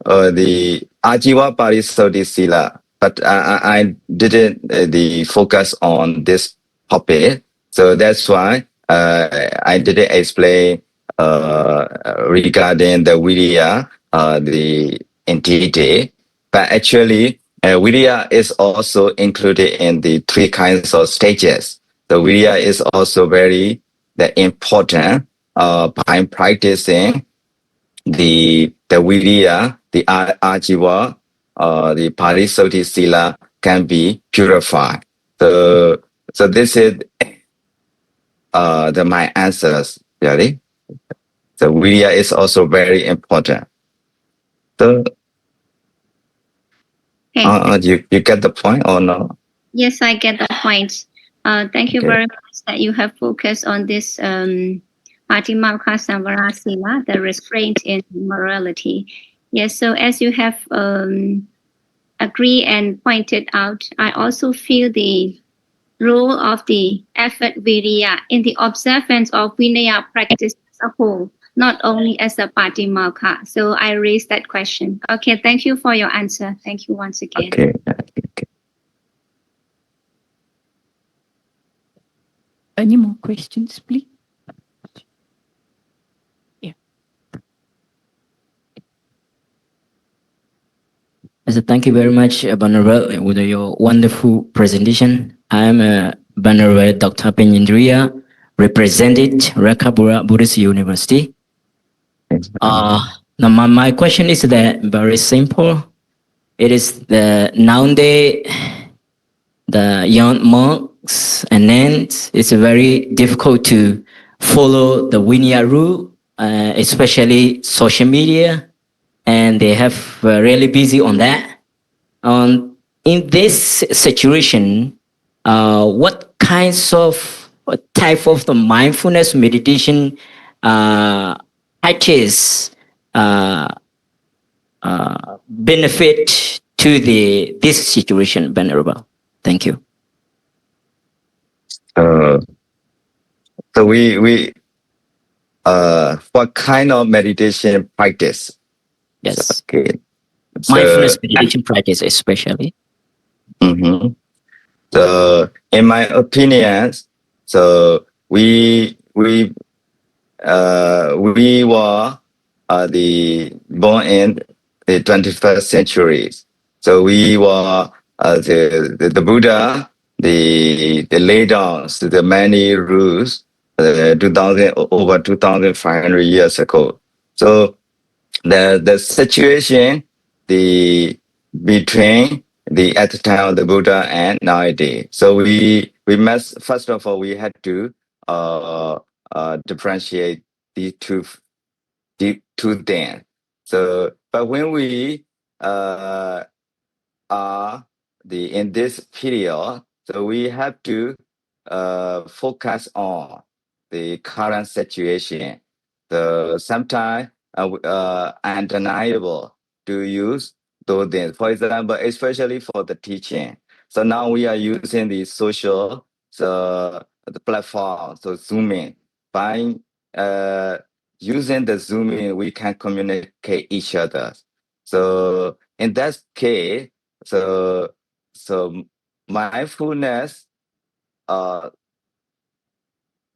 the Ajiva Parisuddhi Sila, but I didn't the focus on this topic, so that's why I didn't explain regarding the Vidya the entity. But actually, Vidya is also included in the 3 kinds of stages. The Vidya is also very important by practicing the Vidya, the Ajiva, the Parisoti Sila can be purified. So this is my answers, really. So Vidya is also very important. So Okay. you get the point or no? Yes, I get the point. Thank you Okay. very much that you have focused on this Patimokha Samvara Sila, the restraint in morality. Yes, so as you have agreed and pointed out, I also feel the role of the effort virya in the observance of Vinaya practice as a whole, not only as a Patimokha. So I raised that question. Okay, thank you for your answer. Thank you once again. Okay. Any more questions, please? Yeah. So thank you very much, Venerable, with your wonderful presentation. I am Venerable Dr. Penyindria, represented Rekabura Buddhist University. Now my question is that very simple. It is the nowadays the young monks and nuns, it's very difficult to follow the Vinaya rule, especially social media, and they have really busy on that. In this situation, what kinds of type of the mindfulness meditation practice benefit to this situation, Venerable? Thank you. So we what kind of meditation practice? Yes. Okay. Mindfulness meditation practice, especially. Mm-hmm. So, in my opinion, so we were born in the 21st century. So we were the Buddha, the laid down the many rules over 2,500 years ago. So the situation between at the time of the Buddha and nowadays. So we must, first of all, we had to differentiate the two things. So, but when we are in this period, so we have to focus on the current situation. So sometimes undeniable to use those things. For example, especially for the teaching. So now we are using the social the platform, so Zooming. By using the Zooming, we can communicate each other. So in that case, so mindfulness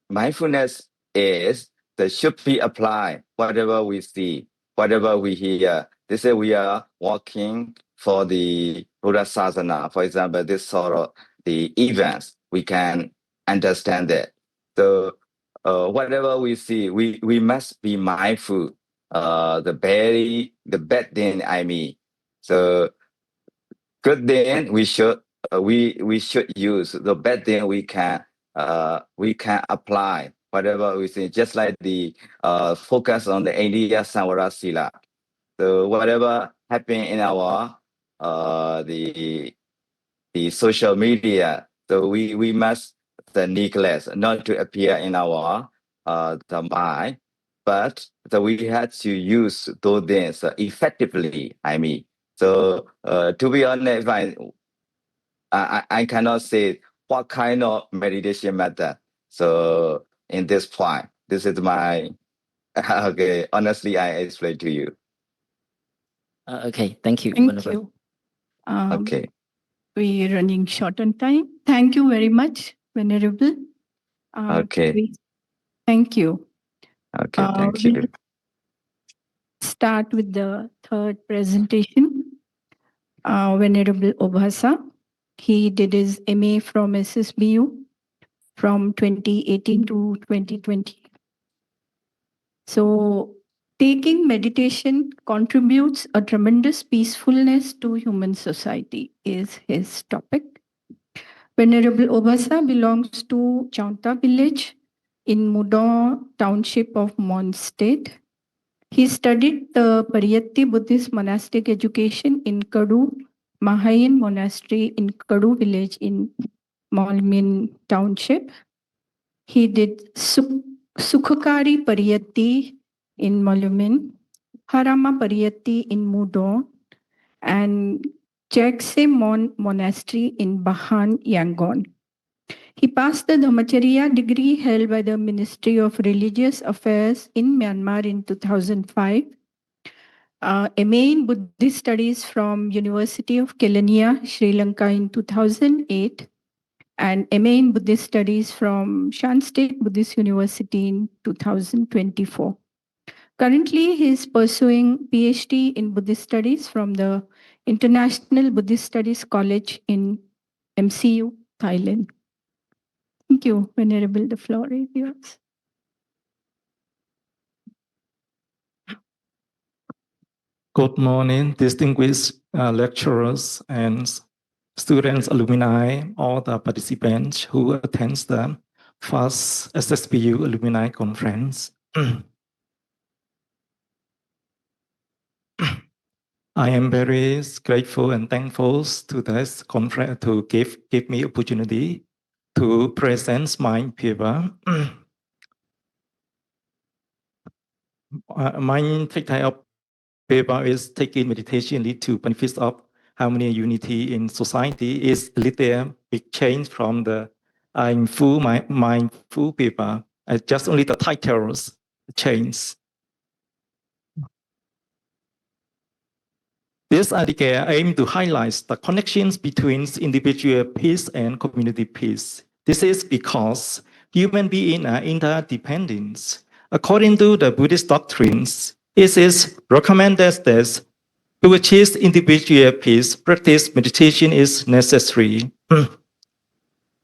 mindfulness is that should be applied whatever we see, whatever we hear. They say we are working for the Buddha Sasana, for example, this sort of the events, we can understand it. So whatever we see, we must be mindful. The bad thing, I mean. So good thing we should use. The bad thing we can apply whatever we see, just like the focus on the India Samvara Sila. So whatever happen in our the social media, so we must neglect not to appear in our the mind, but so we had to use those things effectively, I mean. So to be honest, I cannot say what kind of meditation method. So in this point, this is my okay. Honestly, I explain to you. Okay, thank you. Thank Venerable. you. Okay. we're running short on time. Thank you very much, Venerable. Okay. Thank you. Okay, thank you. We'll start with the third presentation. Venerable Obhasa. He did his MA from SSBU from 2018 to 2020. So, taking meditation contributes a tremendous peacefulness to human society is his topic. Venerable Obhasa belongs to Chaunta village in Mudon township of Mon state. He studied the Pariyatti Buddhist monastic education in Kadu Mahayana monastery in Kadu village in Malmin township. He did Sukhakari Pariyatti in Malmin, Harama Pariyatti in Mudon, and Chekse Mon monastery in Bahan, Yangon. He passed the Dhammacharya degree held by the Ministry of Religious Affairs in Myanmar in 2005. MA in Buddhist Studies from University of Kelaniya, Sri Lanka in 2008, and MA in Buddhist Studies from Shan State Buddhist University in 2024. Currently, he is pursuing PhD in Buddhist Studies from the International Buddhist Studies College in MCU, Thailand. Thank you, Venerable. The floor is yours. Good morning, distinguished lecturers and students, alumni, all the participants who attend the first SSBU Alumni Conference. I am very grateful and thankful to this conference to give me opportunity to present my paper. My title of paper is Taking Meditation Lead to Benefits of Harmony and Unity in Society. Is a little big change from the my full paper. Just only the titles change. This article aims to highlight the connections between individual peace and community peace. This is because human beings are interdependent. According to the Buddhist doctrines, it is recommended that to achieve individual peace, practice meditation is necessary.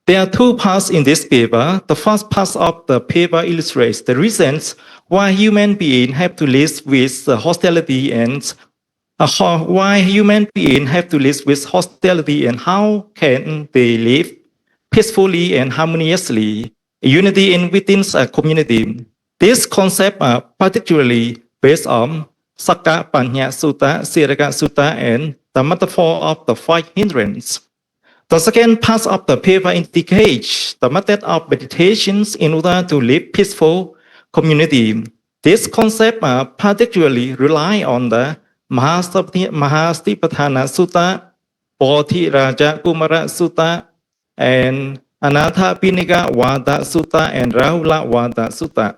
There are two parts in this paper. The first part of the paper illustrates the reasons why human beings have to live with hostility and why human beings have to live with hostility and how can they live peacefully and harmoniously, unity within a community. These concepts are particularly based on Sakka Panya Sutta, Siraka Sutta, and the metaphor of the five hindrances. The second part of the paper indicates the method of meditations in order to live peaceful community. This concept particularly rely on the Mahastipatthana Sutta, Bodhi Raja Kumara Sutta, and Anatha Pinika Vada Sutta and Rahula Vada Sutta.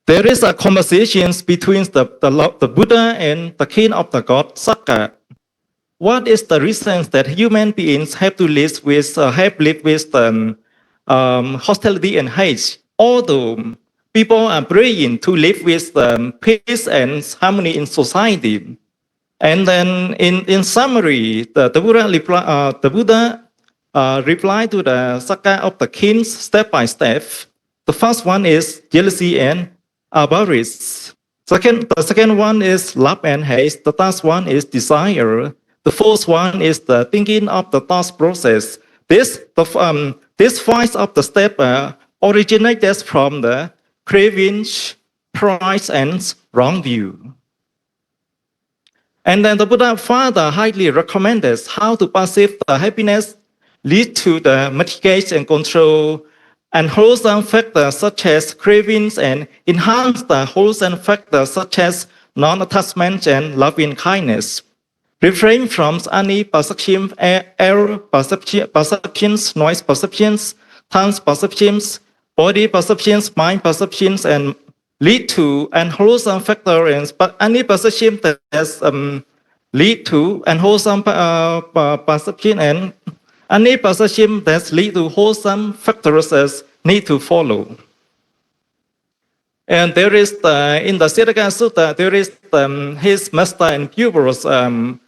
There is a conversation between the Buddha and the king of the god Sakka. What is the reason that human beings have to live with hostility and hate? Although people are praying to live with peace and harmony in society. And then in summary, the Buddha replied to the Sakka of the kings step by step. The first one is jealousy and avarice. The second one is love and hate. The third one is desire. The fourth one is the thinking of the thought process. This five of the step originates from the cravings, pride, and wrong view. And then the Buddha further highly recommends how to perceive the happiness, lead to the mitigation and control and wholesome factors such as cravings and enhance the wholesome factors such as non-attachment and loving kindness. Refrain from any perception, error perceptions, noise perceptions, tongue perceptions, body perceptions, mind perceptions, and lead to unwholesome factors. But any perception that has lead to unwholesome perception, and any perception that lead to wholesome factors need to follow. And there is in the Siddhaka Sutta, there is his master and pupils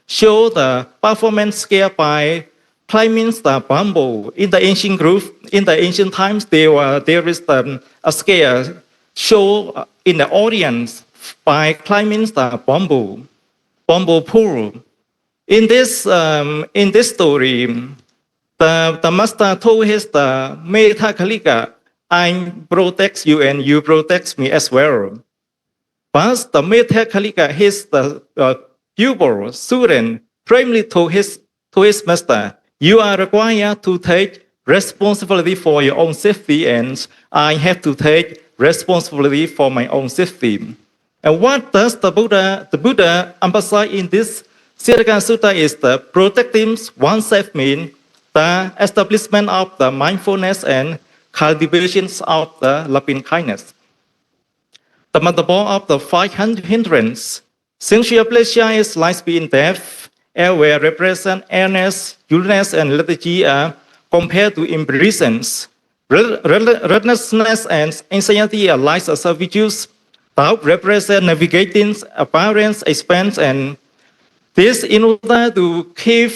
show the performance scale by climbing the bamboo. In the ancient group, in the ancient times, there is a scale show in the audience by climbing the bamboo pole. In this story, the master told his Metta Kalika, I protect you and you protect me as well. But the Metta Kalika, his pupil, student, firmly told his master, you are required to take responsibility for your own safety, and I have to take responsibility for my own safety. And what does the Buddha emphasize in this Siddhaka Sutta is the protecting oneself means the establishment of the mindfulness and cultivations of the loving kindness. The metaphor of the 5 hindrances. Sensual pleasure is like being deaf, where represent illness, illness, and lethargy are compared to imprisons. Restlessness and anxiety are like servitudes. Doubt represent navigating appearance, expense, and this in order to keep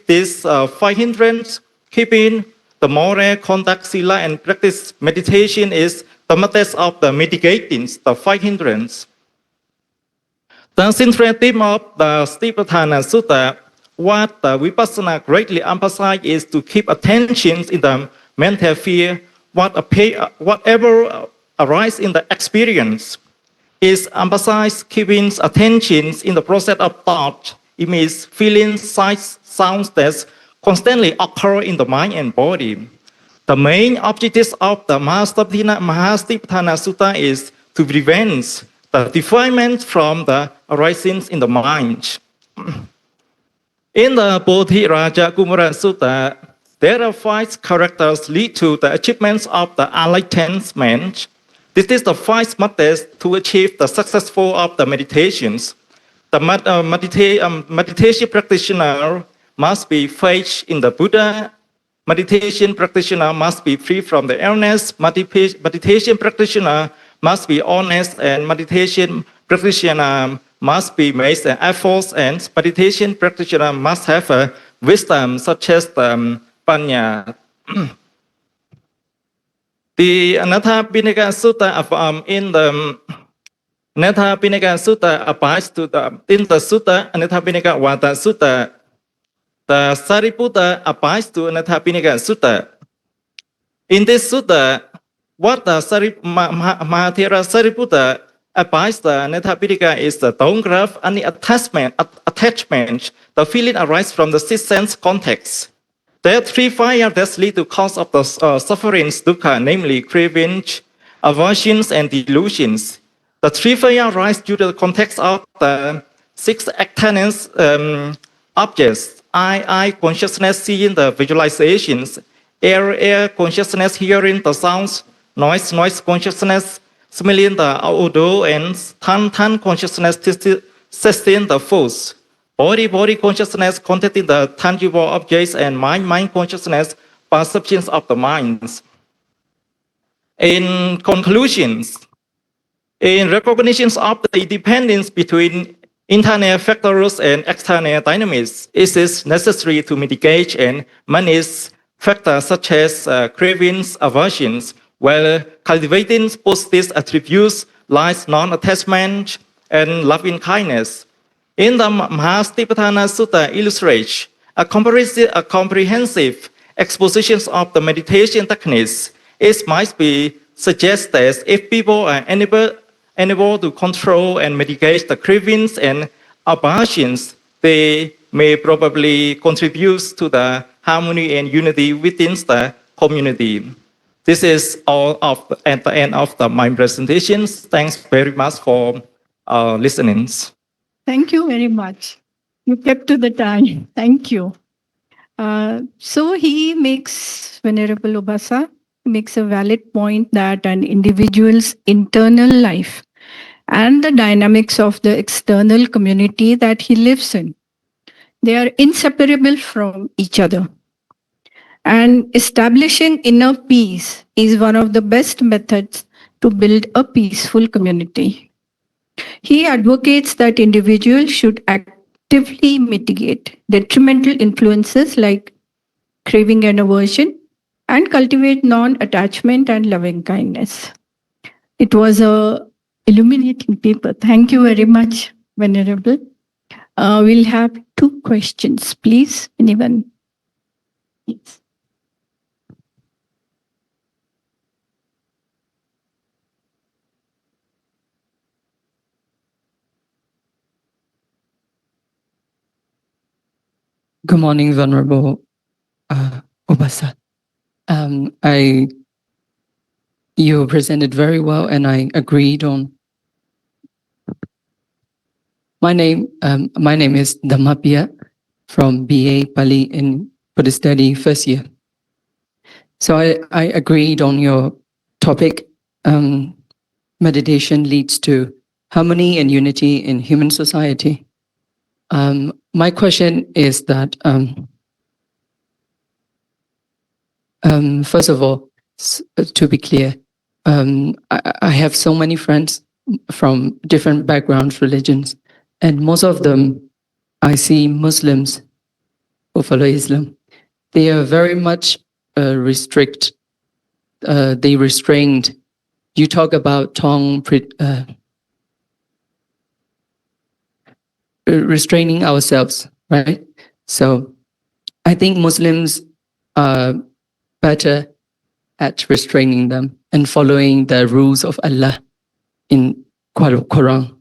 this 5 hindrances, keeping the moral conduct, sila, and practice meditation is the method of the mitigating the 5 hindrances. The central theme of the Satipatthana Sutta, what the Vipassana greatly emphasizes is to keep attention in the mental sphere, whatever arises in the experience. Is emphasized keeping attention in the process of thought. It means feelings, sights, sounds that constantly occur in the mind and body. The main objectives of the Mahasatipatthana Sutta is to prevent the defilement from the arisings in the mind. In the Bodhiraja Kumara Sutta, there are 5 characters lead to the achievements of the enlightenment. This is the 5 methods to achieve the successful of the meditations. The meditation practitioner must be faith in the Buddha. Meditation practitioner must be free from the illness. Meditation practitioner must be honest, and meditation practitioner must be make efforts, and meditation practitioner must have a wisdom such as the panya. The Anathapindika Sutta in the Anathapindika Sutta applies to in the Sutta Anathapindika Vada Sutta. The Sariputta applies to Anathapindika Sutta. In this sutta, what the Mahathera Sariputta applies the Anathapindika is the don't grab any attachment. The feeling arises from the 6 sense context. There are 3 fires that lead to cause of the sufferings, dukkha, namely cravings, aversions, and delusions. The 3 fires arise due to the context of the 6 external objects. I consciousness seeing the visualizations, air consciousness hearing the sounds, noise consciousness smelling the odor, and tan consciousness tasting the foods. Body consciousness contacting the tangible objects, and mind consciousness perceptions of the minds. In conclusions, in recognitions of the independence between internal factors and external dynamics, it is necessary to mitigate and manage factors such as cravings, aversions, while cultivating positive attributes like non-attachment and loving kindness. In the Mahasatipatthana Sutta illustrates a comprehensive exposition of the meditation techniques. It might be suggested if people are unable to control and mitigate the cravings and aversions, they may probably contribute to the harmony and unity within the community. This is all at the end of my presentations. Thanks very much for listening. Thank you very much. You kept to the time. Thank you. So he makes, Venerable Obasa, makes a valid point that an individual's internal life and the dynamics of the external community that he lives in. They are inseparable from each other. And establishing inner peace is one of the best methods to build a peaceful community. He advocates that individuals should actively mitigate detrimental influences like craving and aversion and cultivate non-attachment and loving kindness. It was a illuminating paper. Thank you very much, Venerable. We'll have 2 questions, please. Anyone? Yes. Good morning, Venerable Obasa. You presented very well, and I agreed on. My name is Dhammapia from BA Pali in Buddhist Study first year. So I agreed on your topic. Meditation leads to harmony and unity in human society. My question is that, first of all, to be clear, I have so many friends from different backgrounds, religions, and most of them, I see Muslims who follow Islam. They are very much restrained. You talk about tongue, restraining ourselves, right? So I think Muslims are better at restraining them and following the rules of Allah in Quran.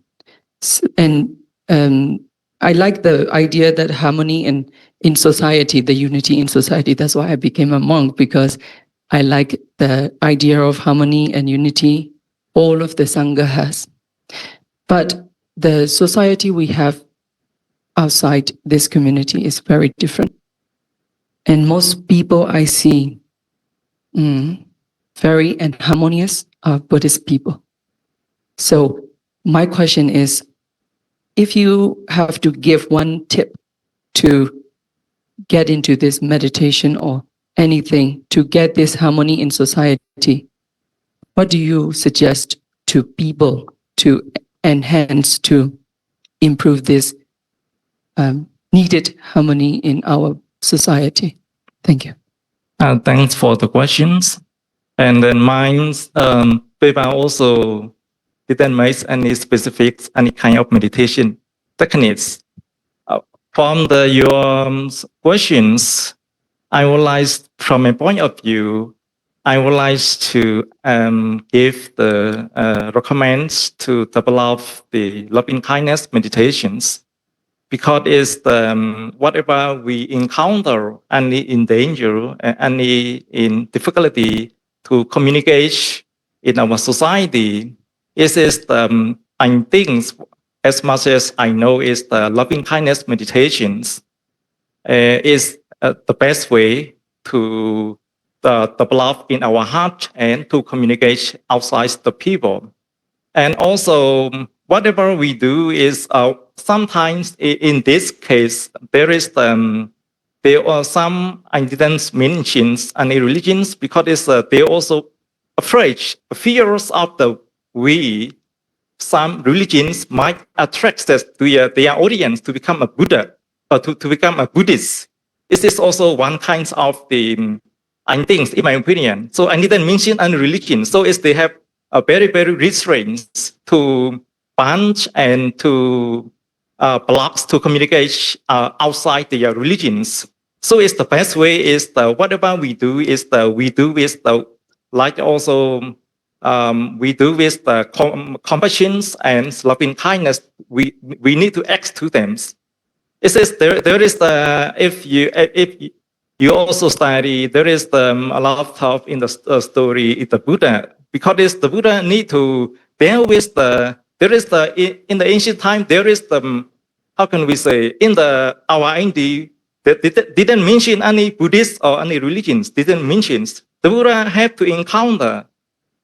And I like the idea that harmony in society, the unity in society. That's why I became a monk, because I like the idea of harmony and unity all of the Sangha has. But the society we have outside this community is very different. And most people I see very harmonious are Buddhist people. So my question is, if you have to give one tip to get into this meditation or anything to get this harmony in society, what do you suggest to people to enhance, to improve this needed harmony in our society? Thank you. Thanks for the questions. And then mine's paper also didn't make any specific, any kind of meditation techniques. From your questions, I would like, from a point of view, I would like to give the recommends to develop the loving kindness meditations, because it's whatever we encounter, any in danger, any in difficulty to communicate in our society, it is I think, as much as I know, is the loving kindness meditations is the best way to develop in our heart and to communicate outside the people. And also, whatever we do is sometimes in this case there are some, I didn't mention any religions, because they're also afraid, fears of the some religions might attract us to their audience to become a Buddha or to become a Buddhist. This is also one kind of the things, in my opinion. So I didn't mention any religion. So they have a very, very restraints to bunch and to blocks to communicate outside their religions. So it's the best way is whatever we do is we do with like also we do with the compassion and loving kindness. We need to act to them. It says there is if you also study, there is a lot of in the story in the Buddha, because the Buddha need to deal with in the ancient time there is how can we say, in our India didn't mention any Buddhist or any religions, didn't mention. The Buddha have to encounter,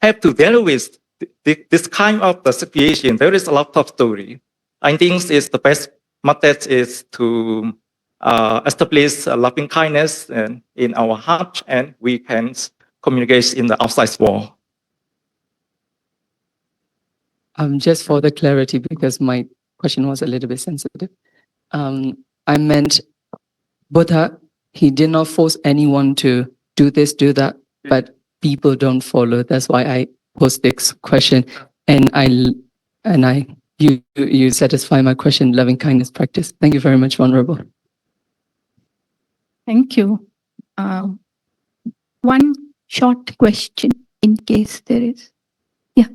have to deal with this kind of the situation, there is a lot of story. I think is the best method is to establish loving kindness in our heart, and we can communicate in the outside world. Just for the clarity, because my question was a little bit sensitive. I meant Buddha, he did not force anyone to do this, do that, but people don't follow. That's why I posed this question, and you satisfy my question. Loving kindness practice. Thank you very much, Honorable. Thank you. One short question in case there is. Yeah.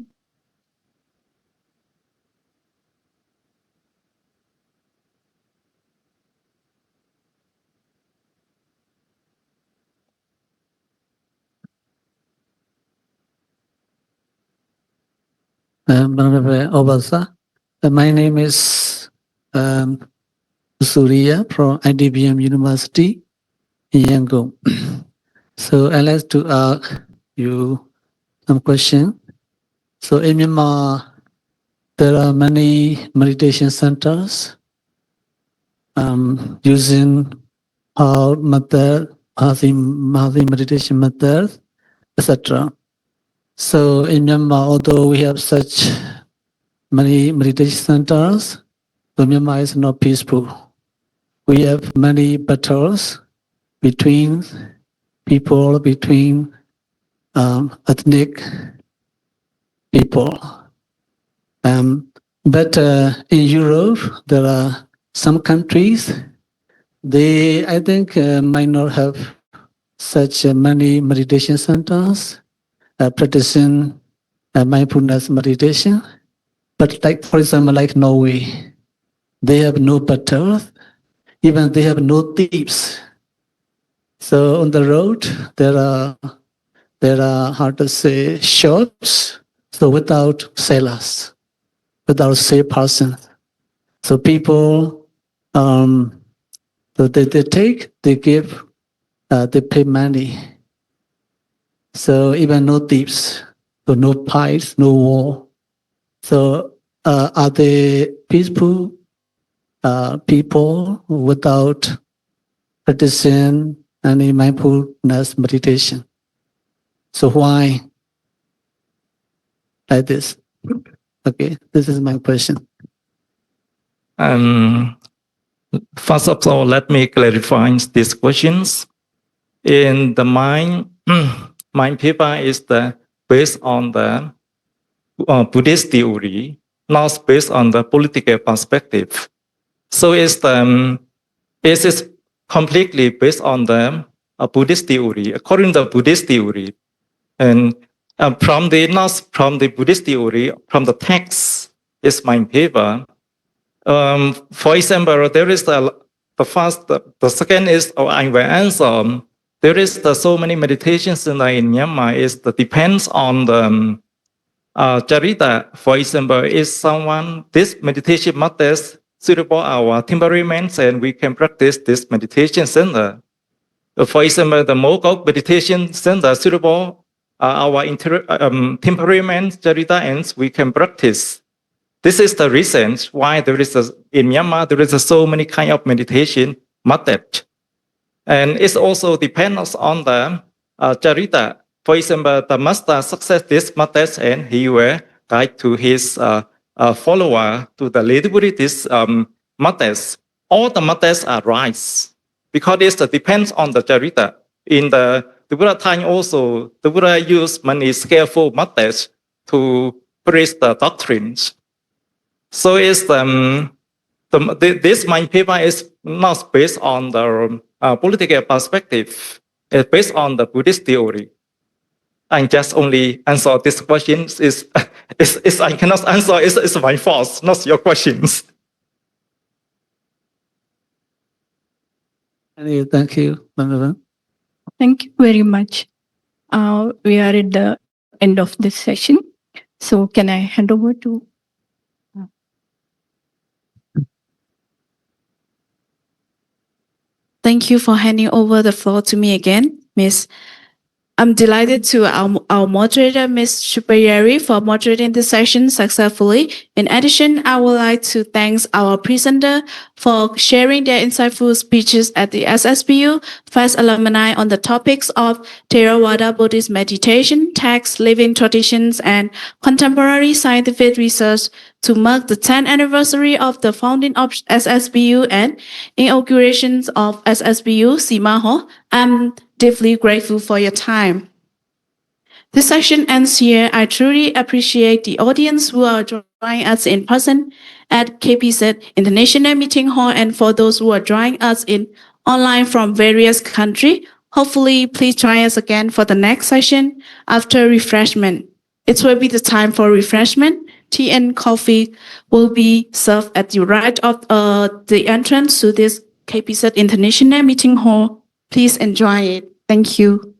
Obasa. My name is Surya from IDBM University in Yangon. So I'd like to ask you some question. So in Myanmar, there are many meditation centers using our method, Mahasi meditation method, etc. So in Myanmar, although we have such many meditation centers, but Myanmar is not peaceful. We have many battles between people, between ethnic people. But in Europe, there are some countries, they, I think, might not have such many meditation centers practicing mindfulness meditation. But like, for example, like Norway, they have no battles, even they have no thieves. So on the road, there are how to say, shops, so without sellers, without safe person. So people, so they give, they pay money. So even no thieves, so no fights, no war. So are they peaceful people without practicing any mindfulness meditation? So why like this? Okay, this is my question. First of all, let me clarify these questions. In the mind paper is based on the Buddhist theory, not based on the political perspective. So it is completely based on the Buddhist theory. According to the Buddhist theory, and from the Buddhist theory, from the text is mind paper. For example, there is the second is, I will answer. There is so many meditations in Myanmar. Depends on the charita. For example, is someone this meditation method suitable our temperaments, and we can practice this meditation center. For example, the Mogok meditation center suitable our temperament charita, and we can practice. This is the reason why there is in Myanmar there is so many kind of meditation method, and it also depends on the charita. For example, the master success this method, and he will guide to his follower to the delivery this methods. All the methods are right because it depends on the charita. In the Buddha time also, the Buddha used many skillful methods to preach the doctrines. So this mind paper is not based on the political perspective. It's based on the Buddhist theory. I just only answer this question. I cannot answer. It's my fault, not your questions. Thank you, Bhagavan. Thank you very much. We are at the end of this session. So can I hand over to... Thank you for handing over the floor to me again, Ms. I'm delighted to our moderator, Ms. Shupayari, for moderating this session successfully. In addition, I would like to thank our presenter for sharing their insightful speeches at the SSBU First Alumni on the topics of Theravada Buddhist meditation, texts, living traditions, and contemporary scientific research to mark the 10th anniversary of the founding of SSBU and inaugurations of SSBU Simaho. I'm deeply grateful for your time. This session ends here. I truly appreciate the audience who are joining us in person at KPHēt International Meeting Hall and for those who are joining us in online from various countries. Hopefully, please join us again for the next session after refreshment. It will be the time for refreshment. Tea and coffee will be served at the right of the entrance to this KPHēt International Meeting Hall. Please enjoy it. Thank you.